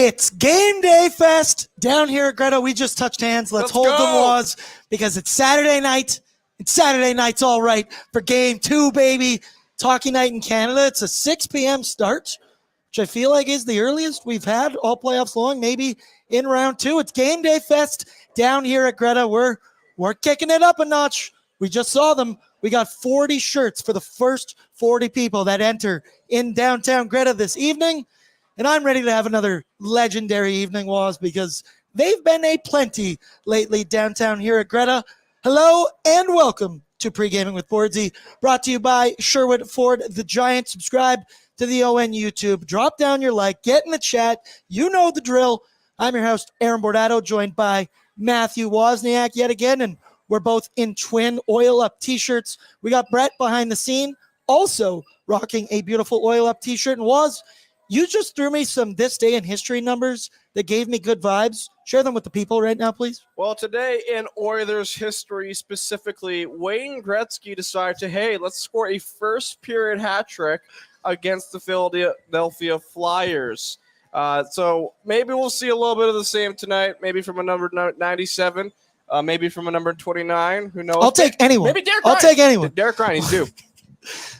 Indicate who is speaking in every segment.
Speaker 1: It's game day fest down here at GRETA. We just touched hands. Let's hold
Speaker 2: go.
Speaker 1: them, Woz, because it's Saturday night. It's Saturday night's all right for game 2, baby. Talkie night in Canada. It's a 6 p.m. start, which I feel like is the earliest we've had all playoffs long, maybe in round 2. It's game day fest down here at GRETA. We're kicking it up a notch. We just saw them. We got 40 shirts for the first 40 people that enter in downtown GRETA this evening. And I'm ready to have another legendary evening, Woz, because they've been a plenty lately downtown here at GRETA. Hello and welcome to Pregaming with BORDZY, brought to you by Sherwood Ford the Giant. Subscribe to the ON YouTube. Drop down your like. Get in the chat. You know the drill. I'm your host, Aaron Bordato, joined by Matthew Wozniak yet again, and we're both in twin Oil Up t-shirts. We got Brett behind the scene, also rocking a beautiful Oil Up t-shirt. And Woz, you just threw me some this day in history numbers that gave me good vibes. Share them with the people right now, please.
Speaker 2: Well, today in Oilers history specifically, Wayne Gretzky decided to, hey, let's score a first period hat trick against the Philadelphia Flyers. So maybe we'll see a little bit of the same tonight, maybe from a number 97, maybe from a number 29. Who knows?
Speaker 1: I'll take anyone.
Speaker 2: Maybe Derek Ryan.
Speaker 1: I'll take anyone.
Speaker 2: Derek Ryan, he's due.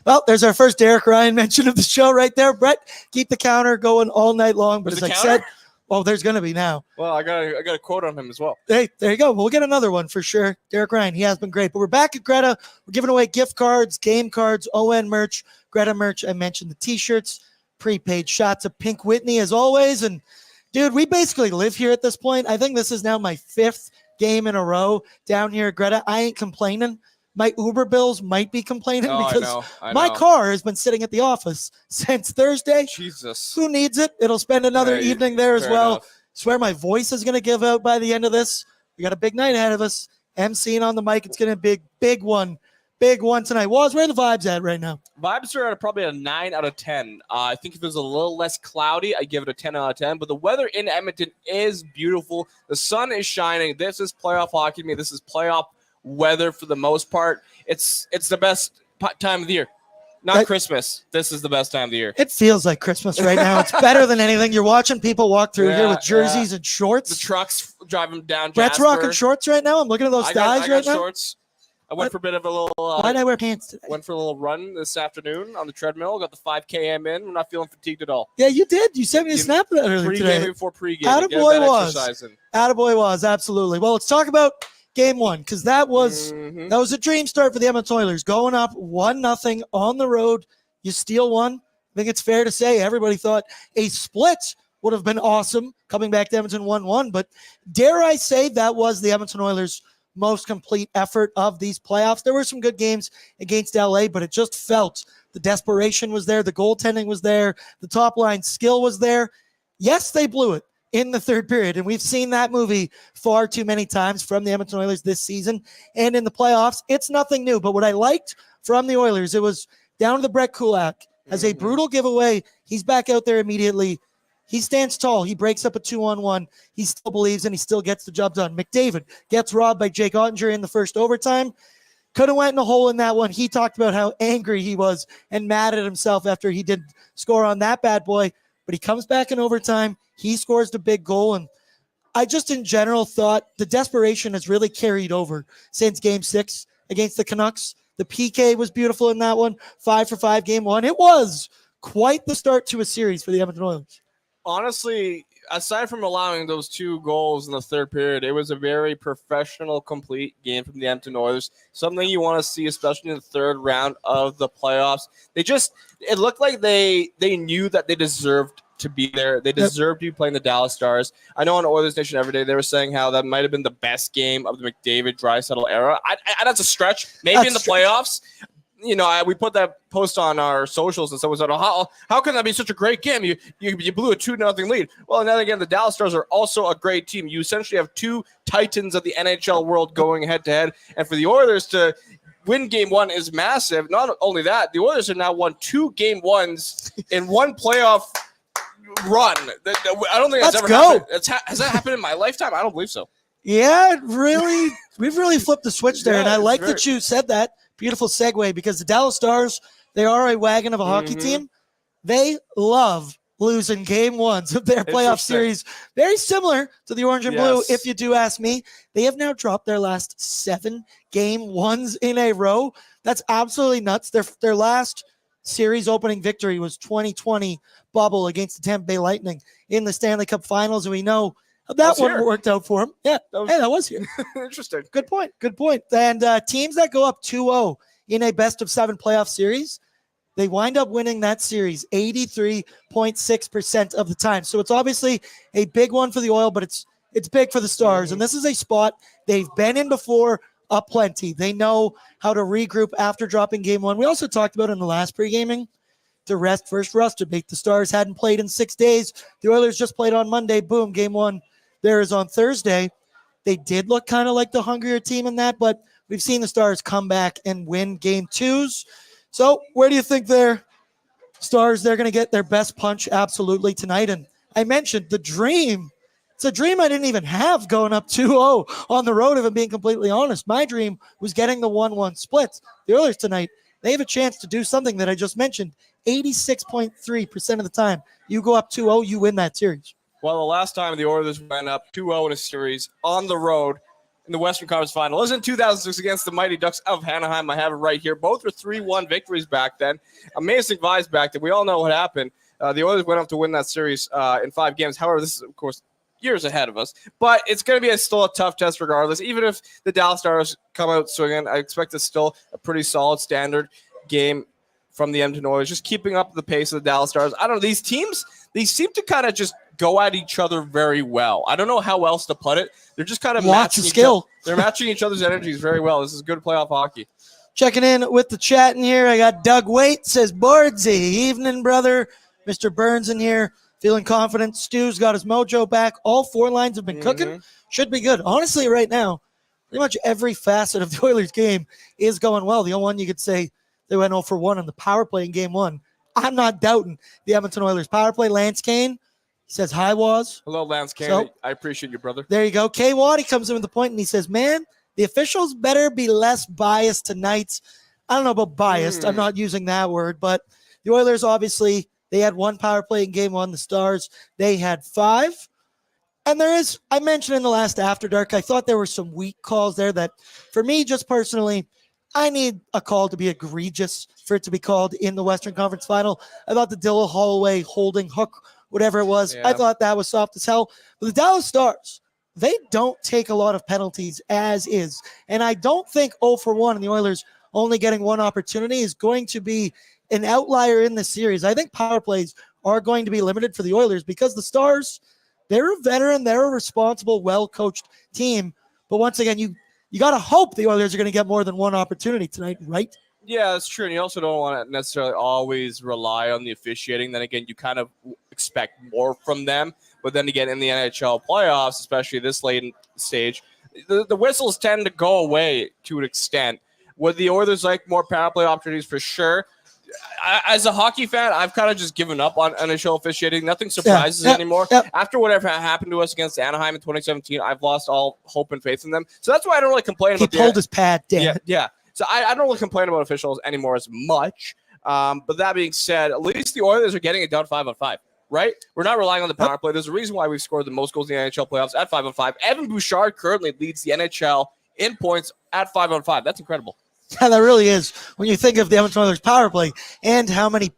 Speaker 1: Well, there's our first Derek Ryan mention of the show right there. Brett, keep the counter going all night long. But as I said, well, there's going to be now.
Speaker 2: Well, I got a quote on him as well.
Speaker 1: Hey, there you go. We'll get another one for sure. Derek Ryan, he has been great. But we're back at GRETA. We're giving away gift cards, game cards, ON merch, GRETA merch. I mentioned the T-shirts, prepaid shots of Pink Whitney as always. And, dude, we basically live here at this point. I think this is now my 5th game in a row down here at GRETA. I ain't complaining. My Uber bills might be complaining because my car has been sitting at the office since Thursday.
Speaker 2: Jesus.
Speaker 1: Who needs it? It'll spend another evening there as well.
Speaker 2: Enough.
Speaker 1: Swear my voice is going to give out by the end of this. We got a big night ahead of us. MCing on the mic. It's going to be a big one. Big one tonight. Woz, where are the vibes at right now?
Speaker 2: Vibes are at probably a 9 out of 10. I think if it was a little less cloudy, I'd give it a 10 out of 10. But the weather in Edmonton is beautiful. The sun is shining. This is playoff hockey to me. This is playoff weather for the most part. It's the best time of the year. Not Christmas. This is the best time of the year.
Speaker 1: It feels like Christmas right now. It's better than anything. You're watching people walk through here with jerseys and shorts.
Speaker 2: The trucks driving down
Speaker 1: Brett's
Speaker 2: Jasper.
Speaker 1: rocking shorts right now. I'm looking at those thighs right now.
Speaker 2: Shorts. I went for a bit of a little.
Speaker 1: Why'd I wear pants today?
Speaker 2: Went for a little run this afternoon on the treadmill. Got the 5 km in. I'm not feeling fatigued at all.
Speaker 1: Yeah, you did. You sent me a snap of that earlier today.
Speaker 2: Before pregame.
Speaker 1: Attaboy Woz. Attaboy Woz. Absolutely. Well, let's talk about game 1, because that was a dream start for the Edmonton Oilers. Going up 1-0 on the road. You steal one. I think it's fair to say everybody thought a split would have been awesome coming back to Edmonton 1-1. But dare I say that was the Edmonton Oilers' most complete effort of these playoffs. There were some good games against LA, but it just felt the desperation was there. The goaltending was there. The top line skill was there. Yes, they blew it in the third period, and we've seen that movie far too many times from the Edmonton Oilers this season and in the playoffs. It's nothing new, but what I liked from the Oilers, it was down to the Brett Kulak as a brutal giveaway. He's back out there immediately. He stands tall. He breaks up a 2-on-1. He still believes, and he still gets the job done. McDavid gets robbed by Jake Ottinger in the first overtime. Could have went in a hole in that one. He talked about how angry he was and mad at himself after he did score on that bad boy, but he comes back in overtime. He scores the big goal, and I just in general thought the desperation has really carried over since Game 6 against the Canucks. The PK was beautiful in that one. 5-for-5 Game 1. It was quite the start to a series for the Edmonton Oilers.
Speaker 2: Honestly, aside from allowing those 2 goals in the third period, it was a very professional, complete game from the Edmonton Oilers. Something you want to see, especially in the third round of the playoffs. It looked like they knew that they deserved to be there. They deserved to be playing the Dallas Stars. I know on Oilers Nation Every Day they were saying how that might have been the best game of the McDavid-Draisaitl era. That's a stretch. Maybe in the playoffs. You know, we put that post on our socials and someone said, how can that be such a great game? You blew a 2-0 lead. Well, and then again, the Dallas Stars are also a great team. You essentially have 2 titans of the NHL world going head-to-head. And for the Oilers to win Game 1 is massive. Not only that, the Oilers have now won 2 Game 1s in one playoff run. I don't think that's ever happened. Has that happened in my lifetime? I don't believe so.
Speaker 1: Yeah, we've really flipped the switch there, and I like that you said that. Beautiful segue, because the Dallas Stars, they are a wagon of a hockey team. They love losing game ones of their playoff series. Very similar to the Orange and Blue, if you do ask me. They have now dropped their last 7 game ones in a row. That's absolutely nuts. Their last series opening victory was 2020 bubble against the Tampa Bay Lightning in the Stanley Cup Finals, and we know that one worked out for them. Yeah, that was here.
Speaker 2: Interesting.
Speaker 1: Good point. And teams that go up 2-0 in a best-of-7 playoff series, they wind up winning that series 83.6% of the time. So it's obviously a big one for the Oil, but it's big for the Stars. And this is a spot they've been in before aplenty. They know how to regroup after dropping game one. We also talked about in the last pre-gaming the rest versus rust debate. The Stars hadn't played in 6 days. The Oilers just played on Monday. Boom, game one there is on Thursday. They did look kind of like the hungrier team in that, but we've seen the Stars come back and win game twos. So where do you think their Stars, they're going to get their best punch absolutely tonight? And I mentioned the dream. It's a dream I didn't even have going up 2-0 on the road, if I'm being completely honest. My dream was getting the 1-1 splits. The Oilers tonight, they have a chance to do something that I just mentioned. 86.3% of the time, you go up 2-0, you win that series.
Speaker 2: Well, the last time the Oilers went up 2-0 in a series on the road in the Western Conference Final was in 2006 against the Mighty Ducks of Anaheim. I have it right here. Both were 3-1 victories back then. Amazing vibes back then. We all know what happened. The Oilers went up to win that series in 5 games. However, this is, of course, years ahead of us. But it's going to be still a tough test regardless. Even if the Dallas Stars come out swinging, I expect it's still a pretty solid standard game from the Edmonton Oilers, just keeping up the pace of the Dallas Stars. I don't know. These teams, they seem to kind of just go at each other very well. I don't know how else to put it. They're just kind of matching skill. They're matching each other's energies very well. This is good playoff hockey.
Speaker 1: Checking in with the chat in here. I got Doug Waite, says Bordsy. Evening, brother. Mr. Burns in here, feeling confident. Stu's got his mojo back. All 4 lines have been cooking. Should be good. Honestly, right now, pretty much every facet of the Oilers game is going well. The only one you could say they went 0 for 1 on the power play in game 1. I'm not doubting the Edmonton Oilers power play. Lance Kane, he says, hi, Woz.
Speaker 2: Hello, Lance Kane. So, I appreciate you, brother.
Speaker 1: There you go. K. Watt, he comes in with the point, and he says, man, the officials better be less biased tonight. I don't know about biased. I'm not using that word, but the Oilers, obviously, they had 1 power play in game 1. The Stars, they had 5. And there is, I mentioned in the last After Dark, I thought there were some weak calls there that, for me, just personally, I need a call to be egregious for it to be called in the Western Conference Final. I thought the Dylan Holloway holding hook, whatever it was, I thought that was soft as hell. But the Dallas Stars, they don't take a lot of penalties as is. And I don't think 0 for 1 and the Oilers only getting 1 opportunity is going to be an outlier in this series. I think power plays are going to be limited for the Oilers because the Stars, they're a veteran, they're a responsible, well-coached team. But once again, you got to hope the Oilers are going to get more than 1 opportunity tonight, right?
Speaker 2: Yeah, that's true. And you also don't want to necessarily always rely on the officiating. Then again, you kind of expect more from them. But then again, in the NHL playoffs, especially this late in stage, the whistles tend to go away to an extent. Would the Oilers like more power play opportunities? For sure. As a hockey fan, I've kind of just given up on NHL officiating. Nothing surprises anymore. After whatever happened to us against Anaheim in 2017, I've lost all hope and faith in them. So that's why I don't really complain about
Speaker 1: He pulled his pad down.
Speaker 2: Yeah. So I don't really complain about officials anymore as much. But that being said, at least the Oilers are getting it done 5-on-5, right? We're not relying on the power play. There's a reason why we've scored the most goals in the NHL playoffs at 5-on-5. Evan Bouchard currently leads the NHL in points at 5-on-5. That's incredible.
Speaker 1: Yeah, that really is. When you think of the Edmonton Oilers power play and how many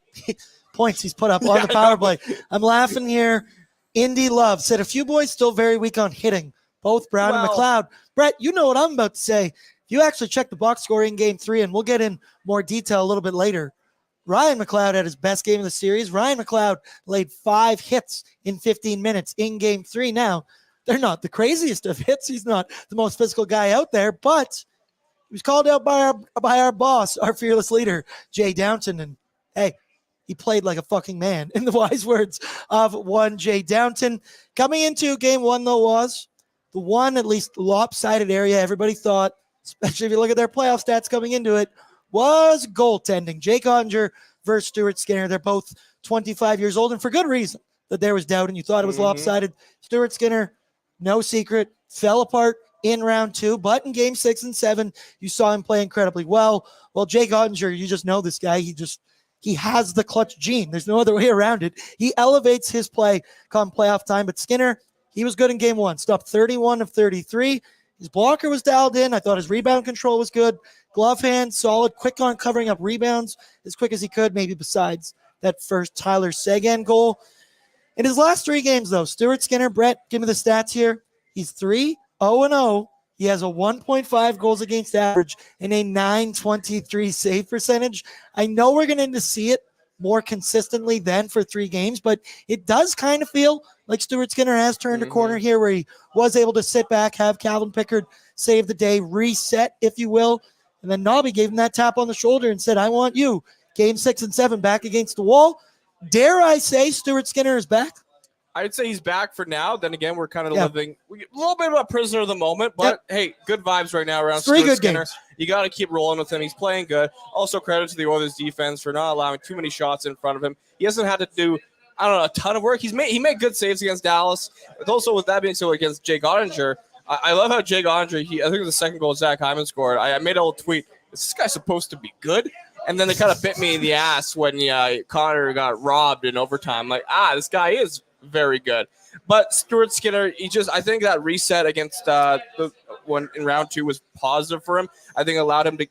Speaker 1: points he's put up on the power play. I'm laughing here. Indy Love said a few boys still very weak on hitting, both Brown and McLeod. Brett, you know what I'm about to say. You actually check the box score in game 3, and we'll get in more detail a little bit later. Ryan McLeod had his best game of the series. Ryan McLeod laid 5 hits in 15 minutes in game 3. Now, they're not the craziest of hits. He's not the most physical guy out there, but he was called out by our boss, our fearless leader, Jay Downton. And, hey, he played like a fucking man, in the wise words of one Jay Downton. Coming into game 1, though, was the one at least lopsided area everybody thought, especially if you look at their playoff stats coming into it, was goaltending. Jake Ottinger versus Stuart Skinner. They're both 25 years old, and for good reason that there was doubt, and you thought it was lopsided. Stuart Skinner, no secret, fell apart in round 2, but in game 6 and 7, you saw him play incredibly well. Well, Jake Ottinger, you just know this guy. he has the clutch gene. There's no other way around it. He elevates his play come playoff time. But Skinner, he was good in game one. Stopped 31 of 33. His blocker was dialed in. I thought his rebound control was good. Glove hand, solid, quick on covering up rebounds as quick as he could, maybe besides that first Tyler Seguin goal. In his last 3 games, though, Stuart Skinner, Brett, give me the stats here. He's 3-0-0. He has a 1.5 goals against average and a .923 save percentage. I know we're going to see it more consistently than for 3 games, but it does kind of feel like Stuart Skinner has turned a corner here where he was able to sit back, have Calvin Pickard save the day, reset, if you will. And then Nobby gave him that tap on the shoulder and said, I want you. Game 6 and 7 back against the wall. Dare I say Stuart Skinner is back?
Speaker 2: I'd say he's back for now. Then again, we're kind of living a little bit of a prisoner of the moment. But, hey, good vibes right now around Stuart Skinner.
Speaker 1: Games.
Speaker 2: You got to keep rolling with him. He's playing good. Also, credit to the Oilers defense for not allowing too many shots in front of him. He hasn't had to do, a ton of work. He made good saves against Dallas. But also, with that being so, against Jake Ottinger, I love how Jake Ottinger, I think it was the second goal Zach Hyman scored. I made a little tweet. Is this guy supposed to be good? And then they kind of bit me in the ass when Connor got robbed in overtime. I'm like, this guy is very good. But Stuart Skinner, I think that reset against when in round 2 was positive for him. I think it allowed him to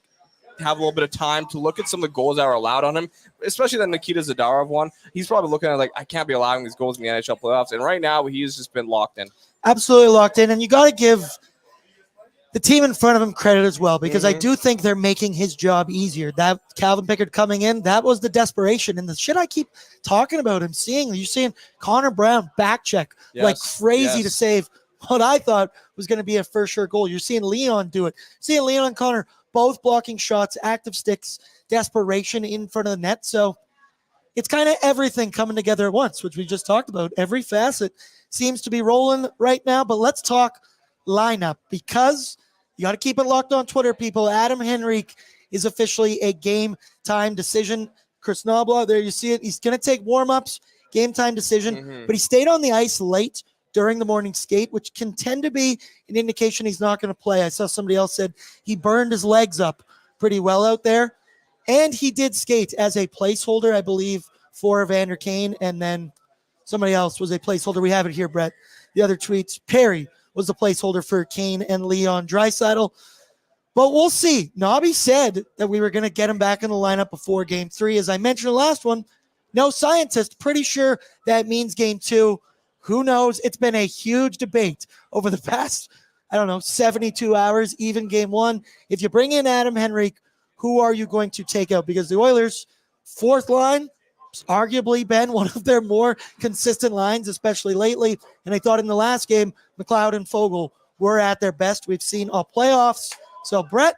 Speaker 2: have a little bit of time to look at some of the goals that were allowed on him, especially that Nikita Zadarov one. He's probably looking at I can't be allowing these goals in the NHL playoffs. And right now, he's just been locked in.
Speaker 1: Absolutely locked in. And you got to give the team in front of him credit as well, because I do think they're making his job easier. That Calvin Pickard coming in, that was the desperation. And the shit I keep talking about him seeing, you're seeing Connor Brown back check like crazy to save what I thought was going to be a for sure goal. You're seeing Leon do it. Seeing Leon and Connor both blocking shots, active sticks, desperation in front of the net. So it's kind of everything coming together at once, which we just talked about. Every facet seems to be rolling right now. But let's talk lineup, because you got to keep it locked on Twitter, people. Adam Henrique is officially a game time decision. Chris Knobloch, there you see it. He's going to take warm-ups, game time decision, but he stayed on the ice late during the morning skate, which can tend to be an indication he's not going to play. I saw somebody else said he burned his legs up pretty well out there, and he did skate as a placeholder, I believe, for Evander Kane, and then somebody else was a placeholder. We have it here, Brett. The other tweets, Perry was the placeholder for Kane and Leon Draisaitl. But we'll see. Nobby said that we were going to get him back in the lineup before game 3. As I mentioned in the last one, no scientist. Pretty sure that means game 2. Who knows? It's been a huge debate over the past, 72 hours, even game 1. If you bring in Adam Henrique, who are you going to take out? Because the Oilers' fourth line has arguably been one of their more consistent lines, especially lately. And I thought in the last game, McLeod and Fogle were at their best. We've seen all playoffs. So, Brett,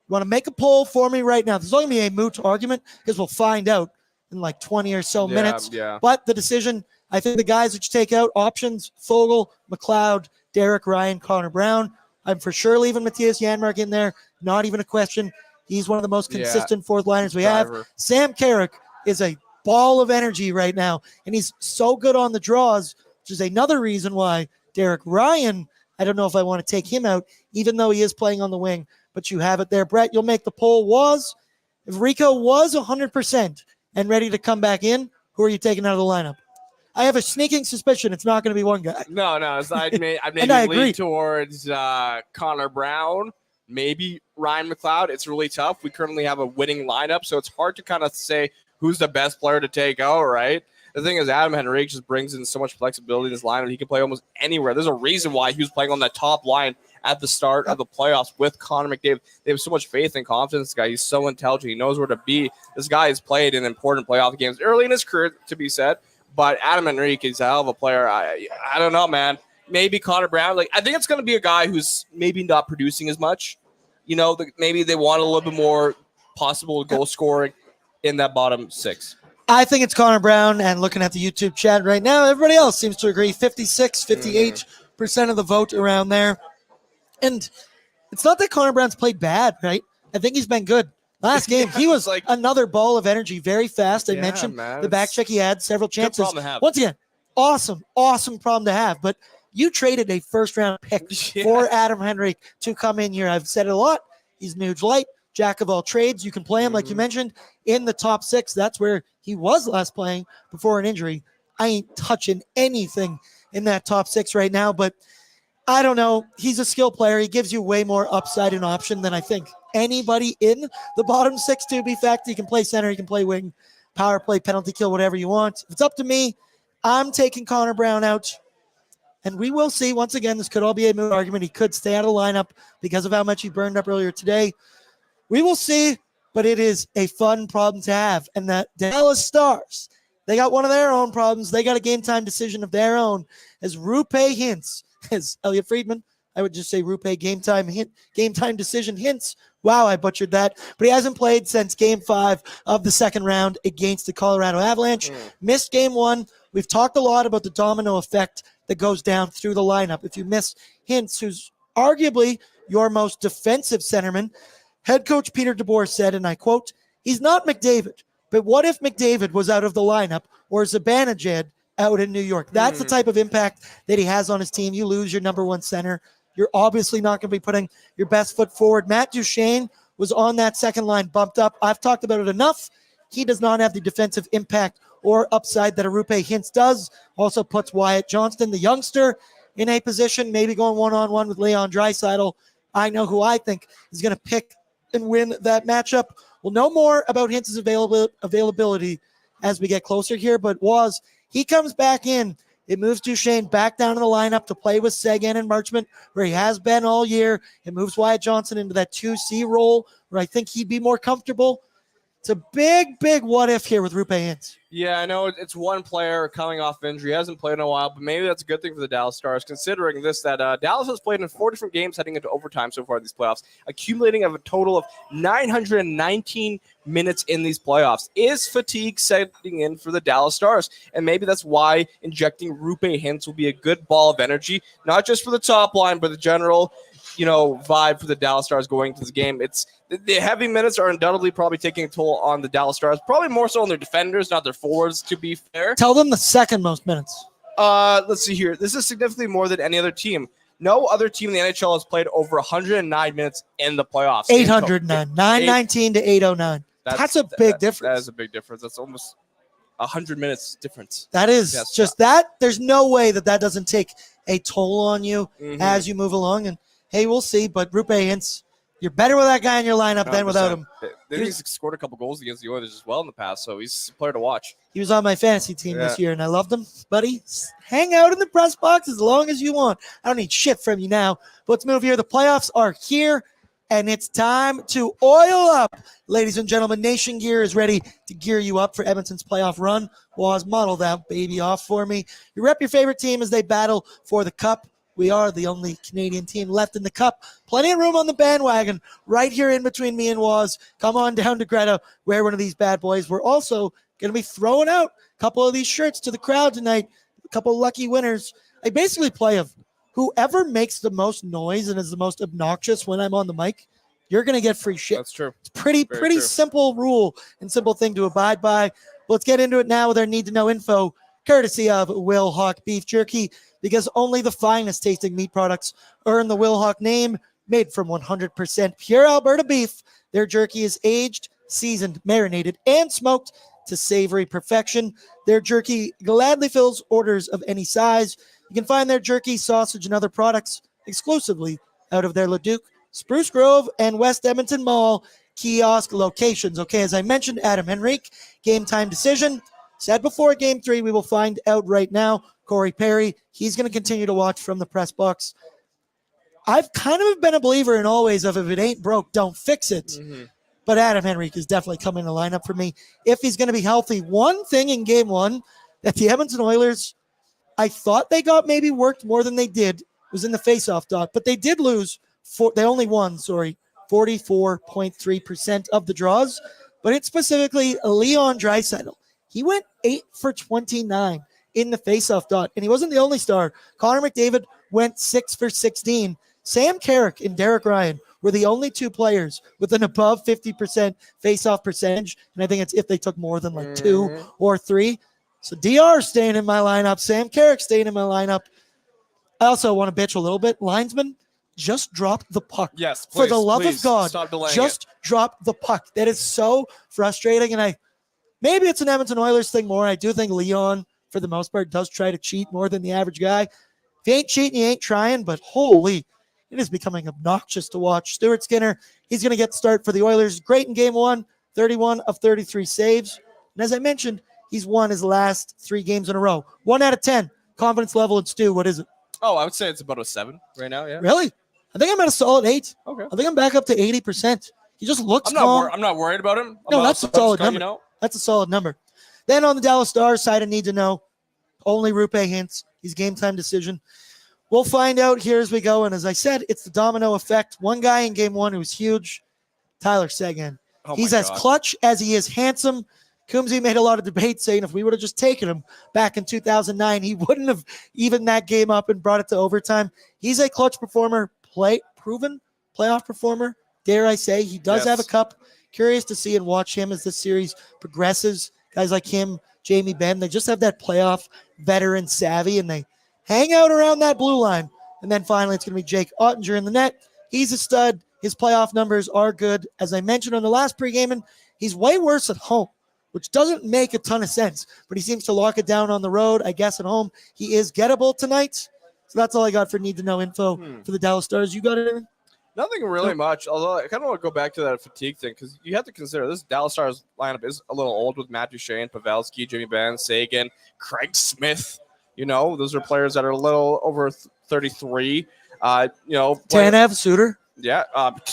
Speaker 1: you want to make a poll for me right now? There's only going to be a moot argument because we'll find out in 20 or so minutes.
Speaker 2: Yeah.
Speaker 1: But the decision, I think the guys that you take out, options, Fogle, McLeod, Derek Ryan, Connor Brown. I'm for sure leaving Matthias Janmark in there. Not even a question. He's one of the most consistent fourth liners we have. Sam Carrick is a ball of energy right now, and he's so good on the draws, which is another reason why Derek Ryan, I don't know if I want to take him out, even though he is playing on the wing, but you have it there. Brett, you'll make the poll. If Rico was 100% and ready to come back in, who are you taking out of the lineup? I have a sneaking suspicion it's not going to be one guy.
Speaker 2: No, I'd maybe lean towards Connor Brown, maybe Ryan McLeod. It's really tough. We currently have a winning lineup, so it's hard to kind of say who's the best player to take out, right? The thing is, Adam Henrique just brings in so much flexibility in his lineup. He can play almost anywhere. There's a reason why he was playing on that top line at the start of the playoffs with Connor McDavid. They have so much faith and confidence in this guy. He's so intelligent. He knows where to be. This guy has played in important playoff games early in his career, to be said. But Adam Henrique is a hell of a player. I don't know, man. Maybe Connor Brown. I think it's going to be a guy who's maybe not producing as much. Maybe they want a little bit more possible goal scoring in that bottom 6. I
Speaker 1: think it's Connor Brown, and looking at the YouTube chat right now, everybody else seems to agree. 58% of the vote around there. And it's not that Connor Brown's played bad, right? I think he's been good. Last game, he was another ball of energy, very fast. I mentioned the back check he had, several chances.
Speaker 2: Good problem to have.
Speaker 1: Once again, awesome problem to have. But you traded a first-round pick for Adam Henrique to come in here. I've said it a lot. He's Nuge Light. jack of all trades. You can play him, like you mentioned, in the top 6. That's where he was last playing before an injury. I ain't touching anything in that top 6 right now, but I don't know. He's a skill player. He gives you way more upside and option than I think anybody in the bottom 6, to be fact. He can play center, he can play wing, power play, penalty kill, whatever you want. If it's up to me, I'm taking Connor Brown out. And we will see. Once again, this could all be a moot argument. He could stay out of the lineup because of how much he burned up earlier today. We will see, but it is a fun problem to have. And the Dallas Stars, they got one of their own problems. They got a game time decision of their own. As Rupe Hint, as Elliot Friedman, I would just say Rupe game time decision hints. Wow, I butchered that. But he hasn't played since game 5 of the second round against the Colorado Avalanche. Missed game 1. We've talked a lot about the domino effect that goes down through the lineup. If you miss Hintz, who's arguably your most defensive centerman, head coach Peter DeBoer said, and I quote, "He's not McDavid, but what if McDavid was out of the lineup or Zibanejad out in New York?" That's the type of impact that he has on his team. You lose your number 1 center. You're obviously not going to be putting your best foot forward. Matt Duchene was on that second line, bumped up. I've talked about it enough. He does not have the defensive impact or upside that a Rupe Hintz does. Also puts Wyatt Johnston, the youngster, in a position, maybe going one-on-one with Leon Draisaitl. I know who I think is going to pick and win that matchup. We'll know more about Hintz's availability as we get closer here, but Woz, he comes back in. It moves Duchene back down to the lineup to play with Seguin and Marchment, where he has been all year. It moves Wyatt Johnston into that 2C role, where I think he'd be more comfortable. It's a big, big what if here with Rupe Hintz.
Speaker 2: Yeah, I know it's one player coming off injury. He hasn't played in a while, but maybe that's a good thing for the Dallas Stars, considering this, that Dallas has played in 4 different games heading into overtime so far in these playoffs, accumulating of a total of 919 minutes in these playoffs. Is fatigue setting in for the Dallas Stars? And maybe that's why injecting Rupe Hintz will be a good ball of energy, not just for the top line, but the general vibe for the Dallas Stars going into this game. It's the heavy minutes are undoubtedly probably taking a toll on the Dallas Stars, probably more so on their defenders, not their forwards, to be fair.
Speaker 1: Tell them the second most minutes.
Speaker 2: Let's see here. This is significantly more than any other team. No other team in the NHL has played over 109 minutes in the playoffs.
Speaker 1: 809. 919 to 809. That's a big difference.
Speaker 2: That is a big difference. That's almost 100 minutes difference.
Speaker 1: That is just that. There's no way that doesn't take a toll on you as you move along. And hey, we'll see. But Rupe Hintz, you're better with that guy in your lineup 100%. Than without him.
Speaker 2: He's scored a couple goals against the Oilers as well in the past, so he's a player to watch.
Speaker 1: He was on my fantasy team this year, and I loved him. Buddy, hang out in the press box as long as you want. I don't need shit from you now. But let's move here. The playoffs are here, and it's time to oil up. Ladies and gentlemen, Nation Gear is ready to gear you up for Edmonton's playoff run. Woz, model that baby off for me. You rep your favorite team as they battle for the cup. We are the only Canadian team left in the cup. Plenty of room on the bandwagon right here in between me and Woz. Come on down to GRETA. Wear one of these bad boys. We're also going to be throwing out a couple of these shirts to the crowd tonight. A couple of lucky winners. I basically play of whoever makes the most noise and is the most obnoxious when I'm on the mic, you're going to get free shit.
Speaker 2: That's true.
Speaker 1: It's pretty simple rule and simple thing to abide by. Let's get into it now with our need-to-know info, courtesy of Will Hawk Beef Jerky, because only the finest tasting meat products earn the Will Hawk name. Made from 100% pure Alberta beef, their jerky is aged, seasoned, marinated, and smoked to savory perfection. Their jerky gladly fills orders of any size. You can find their jerky, sausage, and other products exclusively out of their Leduc, Spruce Grove, and West Edmonton Mall kiosk locations. Okay, as I mentioned, Adam Henrique, game time decision. Said before game 3, we will find out right now. Corey Perry, he's going to continue to watch from the press box. I've kind of been a believer in always of if it ain't broke, don't fix it. But Adam Henrique is definitely coming in the lineup for me if he's going to be healthy. One thing in game 1 that the Edmonton Oilers, I thought they got maybe worked more than they did, was in the faceoff dot, but they did lose. They only won, 44.3% of the draws, but it's specifically Leon Draisaitl. He went 8 for 29 in the faceoff dot, and he wasn't the only star. Connor McDavid went 6 for 16. Sam Carrick and Derek Ryan were the only 2 players with an above 50% faceoff percentage, and I think it's if they took more than like 2 or 3. So DR staying in my lineup, Sam Carrick staying in my lineup. I also want to bitch a little bit. Linesman, just drop the puck.
Speaker 2: Yes, please,
Speaker 1: for the love of God,
Speaker 2: stop delaying
Speaker 1: just drop the puck. That is so frustrating. And maybe it's an Edmonton Oilers thing more. I do think Leon, for the most part, does try to cheat more than the average guy. If he ain't cheating, he ain't trying. But holy, it is becoming obnoxious to watch. Stuart Skinner, he's going to get the start for the Oilers. Great in game 1, 31 of 33 saves. And as I mentioned, he's won his last 3 games in a row. 1 out of 10. Confidence level at Stu, what is it?
Speaker 2: Oh, I would say it's about a 7 right now, yeah.
Speaker 1: Really? I think I'm at a solid 8.
Speaker 2: Okay.
Speaker 1: I think I'm back up to 80%. He just looks calm.
Speaker 2: I'm not worried about him.
Speaker 1: No, that's a solid number. That's a solid number. Then on the Dallas Stars side, I need to know, only Rupe Hint. He's game time decision. We'll find out here as we go. And as I said, it's the domino effect. One guy in game 1 who was huge, Tyler Seguin. He's as clutch as he is handsome. Coombsy made a lot of debate saying if we would have just taken him back in 2009, he wouldn't have even that game up and brought it to overtime. He's a clutch performer, proven playoff performer, dare I say. He does have a cup. Curious to see and watch him as this series progresses. Guys like him, Jamie Benn, they just have that playoff veteran savvy, and they hang out around that blue line. And then finally, it's going to be Jake Ottinger in the net. He's a stud. His playoff numbers are good. As I mentioned on the last pregame, he's way worse at home, which doesn't make a ton of sense, but he seems to lock it down on the road. I guess at home, he is gettable tonight. So that's all I got for need-to-know info for the Dallas Stars. You got anything?
Speaker 2: Nothing really much, although I kind of want to go back to that fatigue thing because you have to consider this Dallas Stars lineup is a little old with Matt Duchene, Pavelski, Jimmy Benn, Seguin, Craig Smith. You know, those are players that are a little over 33.
Speaker 1: Tanev, Suter.
Speaker 2: Yeah.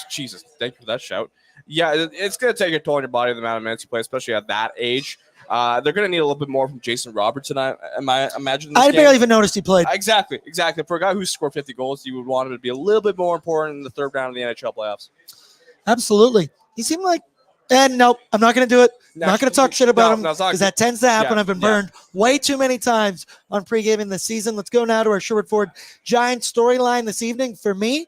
Speaker 2: Jesus, thank you for that shout. Yeah, it's going to take a toll on your body, the amount of minutes you play, especially at that age. They're going to need a little bit more from Jason Robertson, I imagine.
Speaker 1: I barely even noticed he played.
Speaker 2: Exactly. For a guy who scored 50 goals, you would want him to be a little bit more important in the third round of the NHL playoffs.
Speaker 1: Absolutely. He seemed like, and nope, I'm not going to do it. I'm not going to talk shit about him because that tends to happen. I've been burned way too many times on pre-gaming this season. Let's go now to our Sherwood Ford Giants storyline this evening. For me,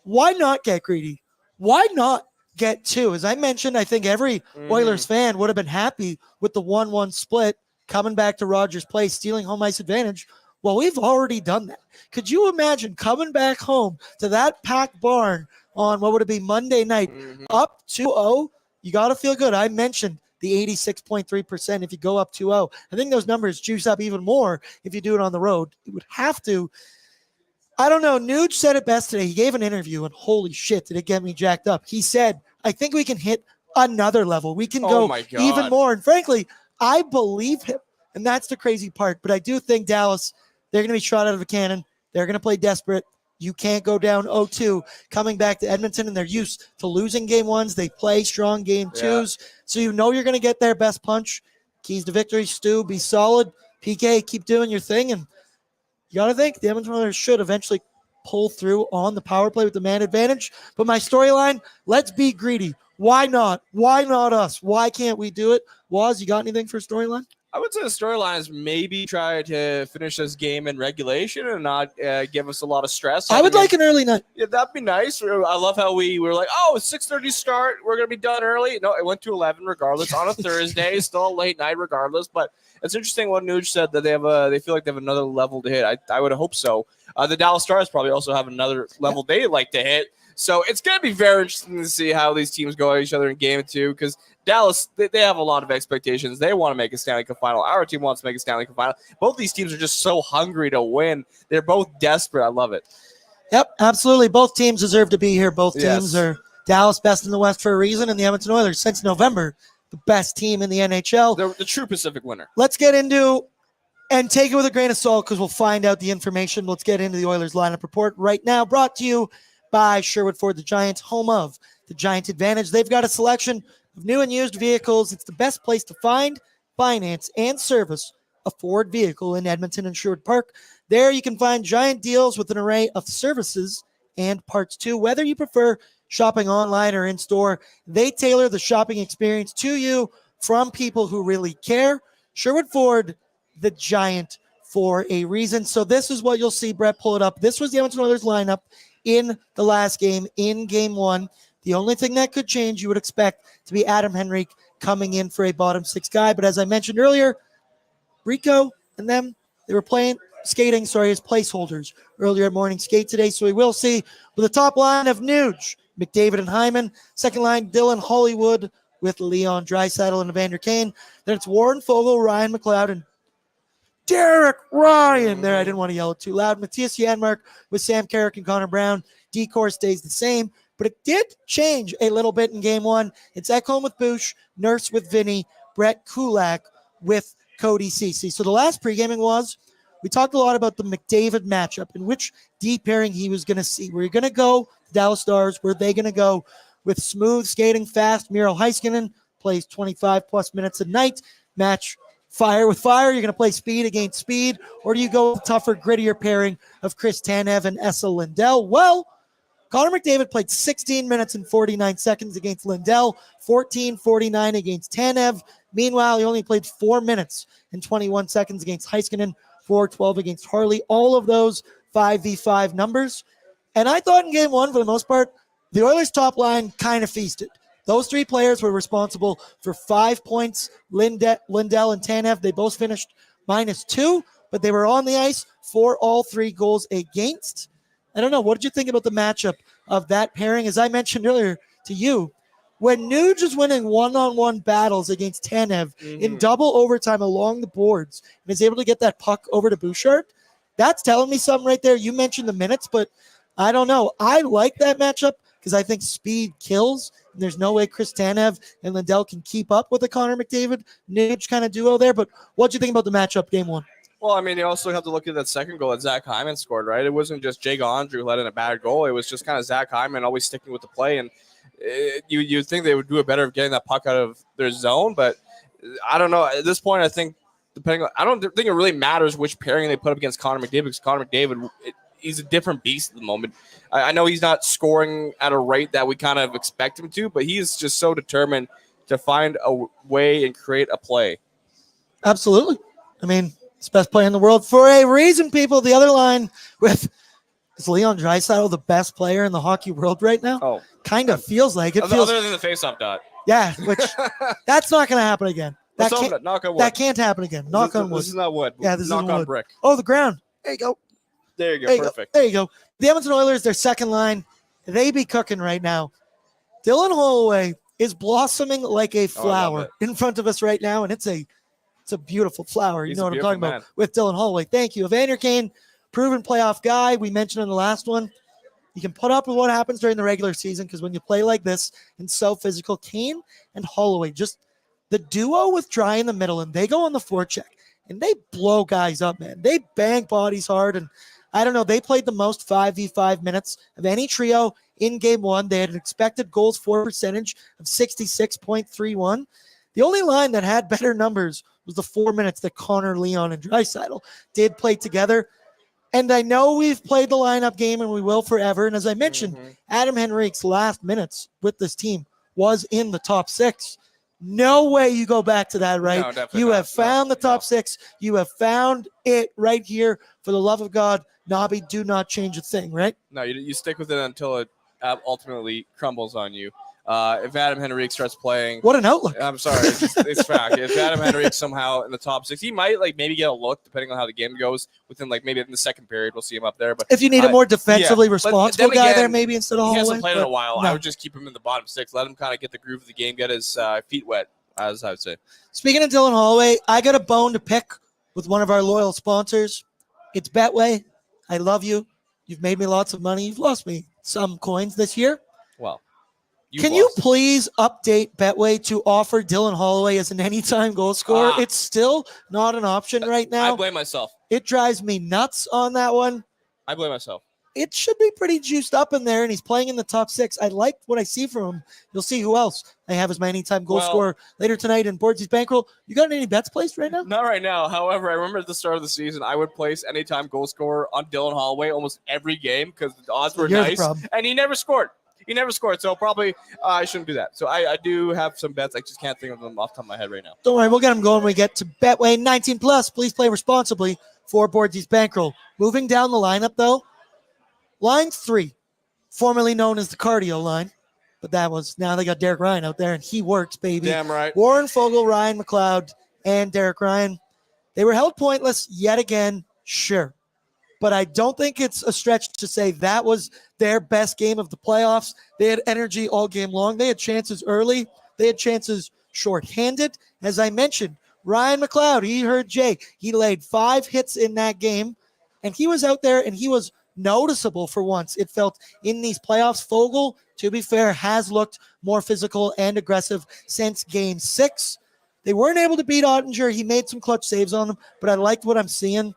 Speaker 1: why not get greedy? Why not get 2? As I mentioned, I think every Oilers fan would have been happy with the 1-1 split coming back to Rogers Place, stealing home ice advantage. Well, we've already done that. Could you imagine coming back home to that packed barn on what would it be Monday night, up 2-0? You got to feel good. I mentioned the 86.3% if you go up 2-0. I think those numbers juice up even more if you do it on the road. It would have to. I don't know. Nuge said it best today. He gave an interview, and holy shit, did it get me jacked up. He said, I think we can hit another level. We can go even more. And frankly, I believe him. And that's the crazy part. But I do think Dallas, they're going to be shot out of a cannon. They're going to play desperate. You can't go down 0-2 coming back to Edmonton, and they're used to losing game 1s. They play strong game 2s. So you know you're going to get their best punch. Keys to victory, Stu, be solid. PK, keep doing your thing. And you got to think the Edmonton Oilers should eventually pull through on the power play with the man advantage. But my storyline, let's be greedy. Why not? Why not us? Why can't we do it? Woz, you got anything for a storyline?
Speaker 2: I would say the storyline is maybe try to finish this game in regulation and not give us a lot of stress.
Speaker 1: I would like an early night.
Speaker 2: Yeah, that'd be nice. I love how we were like, oh, it's 6:30 start. We're going to be done early. No, it went to 11 regardless on a Thursday. Still a late night regardless. But it's interesting what Nuge said that they feel like they have another level to hit. I would hope so. The Dallas Stars probably also have another level they'd like to hit. So it's going to be very interesting to see how these teams go at each other in game 2 because Dallas, they have a lot of expectations. They want to make a Stanley Cup final. Our team wants to make a Stanley Cup final. Both these teams are just so hungry to win. They're both desperate. I love it. Yep,
Speaker 1: absolutely. Both teams deserve to be here. Both teams are Dallas best in the West for a reason, and the Edmonton Oilers since November, the best team in the NHL.
Speaker 2: They're the true Pacific winner.
Speaker 1: Let's get into and take it with a grain of salt because we'll find out the information. Let's get into the Oilers lineup report right now, brought to you by Sherwood Ford, the Giants, home of the Giant Advantage. They've got a selection of new and used vehicles. It's the best place to find, finance, and service a Ford vehicle in Edmonton and Sherwood Park. There you can find Giant deals with an array of services and parts too. Whether you prefer shopping online or in store, they tailor the shopping experience to you from people who really care. Sherwood Ford, the Giant, for a reason. So this is what you'll see. Brett, pull it up. This was the Edmonton Oilers lineup in the last game, in game 1. The only thing that could change, you would expect to be Adam Henrique coming in for a bottom 6 guy. But as I mentioned earlier, Rico and them, they were playing skating, as placeholders earlier at morning skate today. So we will see with the top line of Nuge, McDavid and Hyman. Second line, Dylan Hollywood with Leon Draisaitl and Evander Kane. Then it's Warren Fogle, Ryan McLeod, and Derek Ryan. There, I didn't want to yell it too loud. Matthias Janmark with Sam Carrick and Connor Brown. D-core stays the same, but it did change a little bit in game one. It's Ekholm with Bush, Nurse with Vinny, Brett Kulak with Cody Ceci. So the last pre-gaming we talked a lot about the McDavid matchup and which D pairing he was going to see. Were you going to go Dallas Stars? Were they going to go with smooth skating, fast Miro Heiskanen, plays 25-plus minutes a night, match fire with fire? You're going to play speed against speed, or do you go with tougher, grittier pairing of Chris Tanev and Esa Lindell? Well, Connor McDavid played 16 minutes and 49 seconds against Lindell, 14:49 against Tanev. Meanwhile, he only played 4 minutes and 21 seconds against Heiskanen, 4:12 against Harley. All of those 5v5 numbers. And I thought in game one, for the most part, the Oilers' top line kind of feasted. Those three players were responsible for 5 points. Lindell and Tanev, they both finished -2, but they were on the ice for all 3 goals against. I don't know. What did you think about the matchup of that pairing? As I mentioned earlier to you, when Nuge is winning one-on-one battles against Tanev in double overtime along the boards and is able to get that puck over to Bouchard, that's telling me something right there. You mentioned the minutes, but I don't know. I like that matchup because I think speed kills, and there's no way Chris Tanev and Lindell can keep up with the Connor McDavid Nuge kind of duo there. But what do you think about the matchup game one?
Speaker 2: Well, I mean, you also have to look at that second goal that Zach Hyman scored, right? It wasn't just Jake Andrew who let in a bad goal. It was just kind of Zach Hyman always sticking with the play. And you'd think they would do a better of getting that puck out of their zone. But I don't know. At this point, I think, I don't think it really matters which pairing they put up against Connor McDavid, because Connor McDavid, he's a different beast at the moment. I know he's not scoring at a rate that we kind of expect him to, but he's just so determined to find a way and create a play.
Speaker 1: Absolutely. I mean, it's the best player in the world for a reason, people. The other line with, is Leon Draisaitl the best player in the hockey world right now?
Speaker 2: Oh.
Speaker 1: Kind of feels like it.
Speaker 2: Other than the face-off dot.
Speaker 1: Yeah, which that's not going to happen again.
Speaker 2: Knock on wood.
Speaker 1: That can't happen again. Knock on wood.
Speaker 2: This is not wood.
Speaker 1: Yeah, this is
Speaker 2: knock on
Speaker 1: wood.
Speaker 2: brick.
Speaker 1: Oh, the ground. There you go.
Speaker 2: There you go. Perfect.
Speaker 1: There you go. The Edmonton Oilers, their second line, they be cooking right now. Dylan Holloway is blossoming like a flower in front of us right now, and it's a beautiful flower. You know what I'm talking about with Dylan Holloway. Thank you. Evander Kane, proven playoff guy. We mentioned in the last one, you can put up with what happens during the regular season, because when you play like this and so physical, Kane and Holloway, just the duo with Dry in the middle, and they go on the forecheck, and they blow guys up, man. They bang bodies hard, and I don't know, they played the most 5v5 minutes of any trio in game one. They had an expected goals for percentage of 66.31. The only line that had better numbers was the 4 minutes that Connor, Leon, and Draisaitl did play together. And I know we've played the lineup game, and we will forever. And as I mentioned, Adam Henrique's last minutes with this team was in the top 6. No way you go back to that, right?
Speaker 2: No,
Speaker 1: you have found the top 6. You have found it right here. For the love of God, Nobby, do not change a thing, right?
Speaker 2: No, you stick with it until it ultimately crumbles on you. If Adam Henrique starts playing,
Speaker 1: what an outlook!
Speaker 2: I'm sorry, it's fact. If Adam Henrique somehow in the top 6, he might maybe get a look depending on how the game goes. Within maybe in the second period, we'll see him up there. But
Speaker 1: if you need a more defensively responsible guy there, maybe instead of Holloway.
Speaker 2: He hasn't played in a while. No. I would just keep him in the bottom 6. Let him kind of get the groove of the game, get his feet wet, as I would say.
Speaker 1: Speaking of Dylan Holloway, I got a bone to pick with one of our loyal sponsors. It's Betway. I love you. You've made me lots of money. You've lost me some coins this year.
Speaker 2: Well.
Speaker 1: Can you please update Betway to offer Dylan Holloway as an anytime goal scorer? It's still not an option right now.
Speaker 2: I blame myself.
Speaker 1: It drives me nuts on that one.
Speaker 2: I blame myself.
Speaker 1: It should be pretty juiced up in there, and he's playing in the top 6. I like what I see from him. You'll see who else I have as my anytime goal scorer later tonight in BORDZY's bankroll. You got any bets placed right now?
Speaker 2: Not right now. However, I remember at the start of the season, I would place anytime goal scorer on Dylan Holloway almost every game because the odds were nice, and he never scored. He never scored, so probably I shouldn't do that. So I do have some bets. I just can't think of them off the top of my head right now.
Speaker 1: Don't worry, we'll get them going when we get to Betway 19+. Please play responsibly for BORDZY's bankroll. Moving down the lineup, though, line 3, formerly known as the cardio line, but now they got Derek Ryan out there, and he works, baby.
Speaker 2: Damn right.
Speaker 1: Warren Fogle, Ryan McLeod, and Derek Ryan. They were held pointless yet again, sure. but I don't think it's a stretch to say that was their best game of the playoffs. They had energy all game long. They had chances early. They had chances shorthanded. As I mentioned, Ryan McLeod, he heard Jay. He laid 5 hits in that game, and he was out there, and he was noticeable for once. It felt in these playoffs. Fogle, to be fair, has looked more physical and aggressive since Game 6. They weren't able to beat Ottinger. He made some clutch saves on them, but I liked what I'm seeing.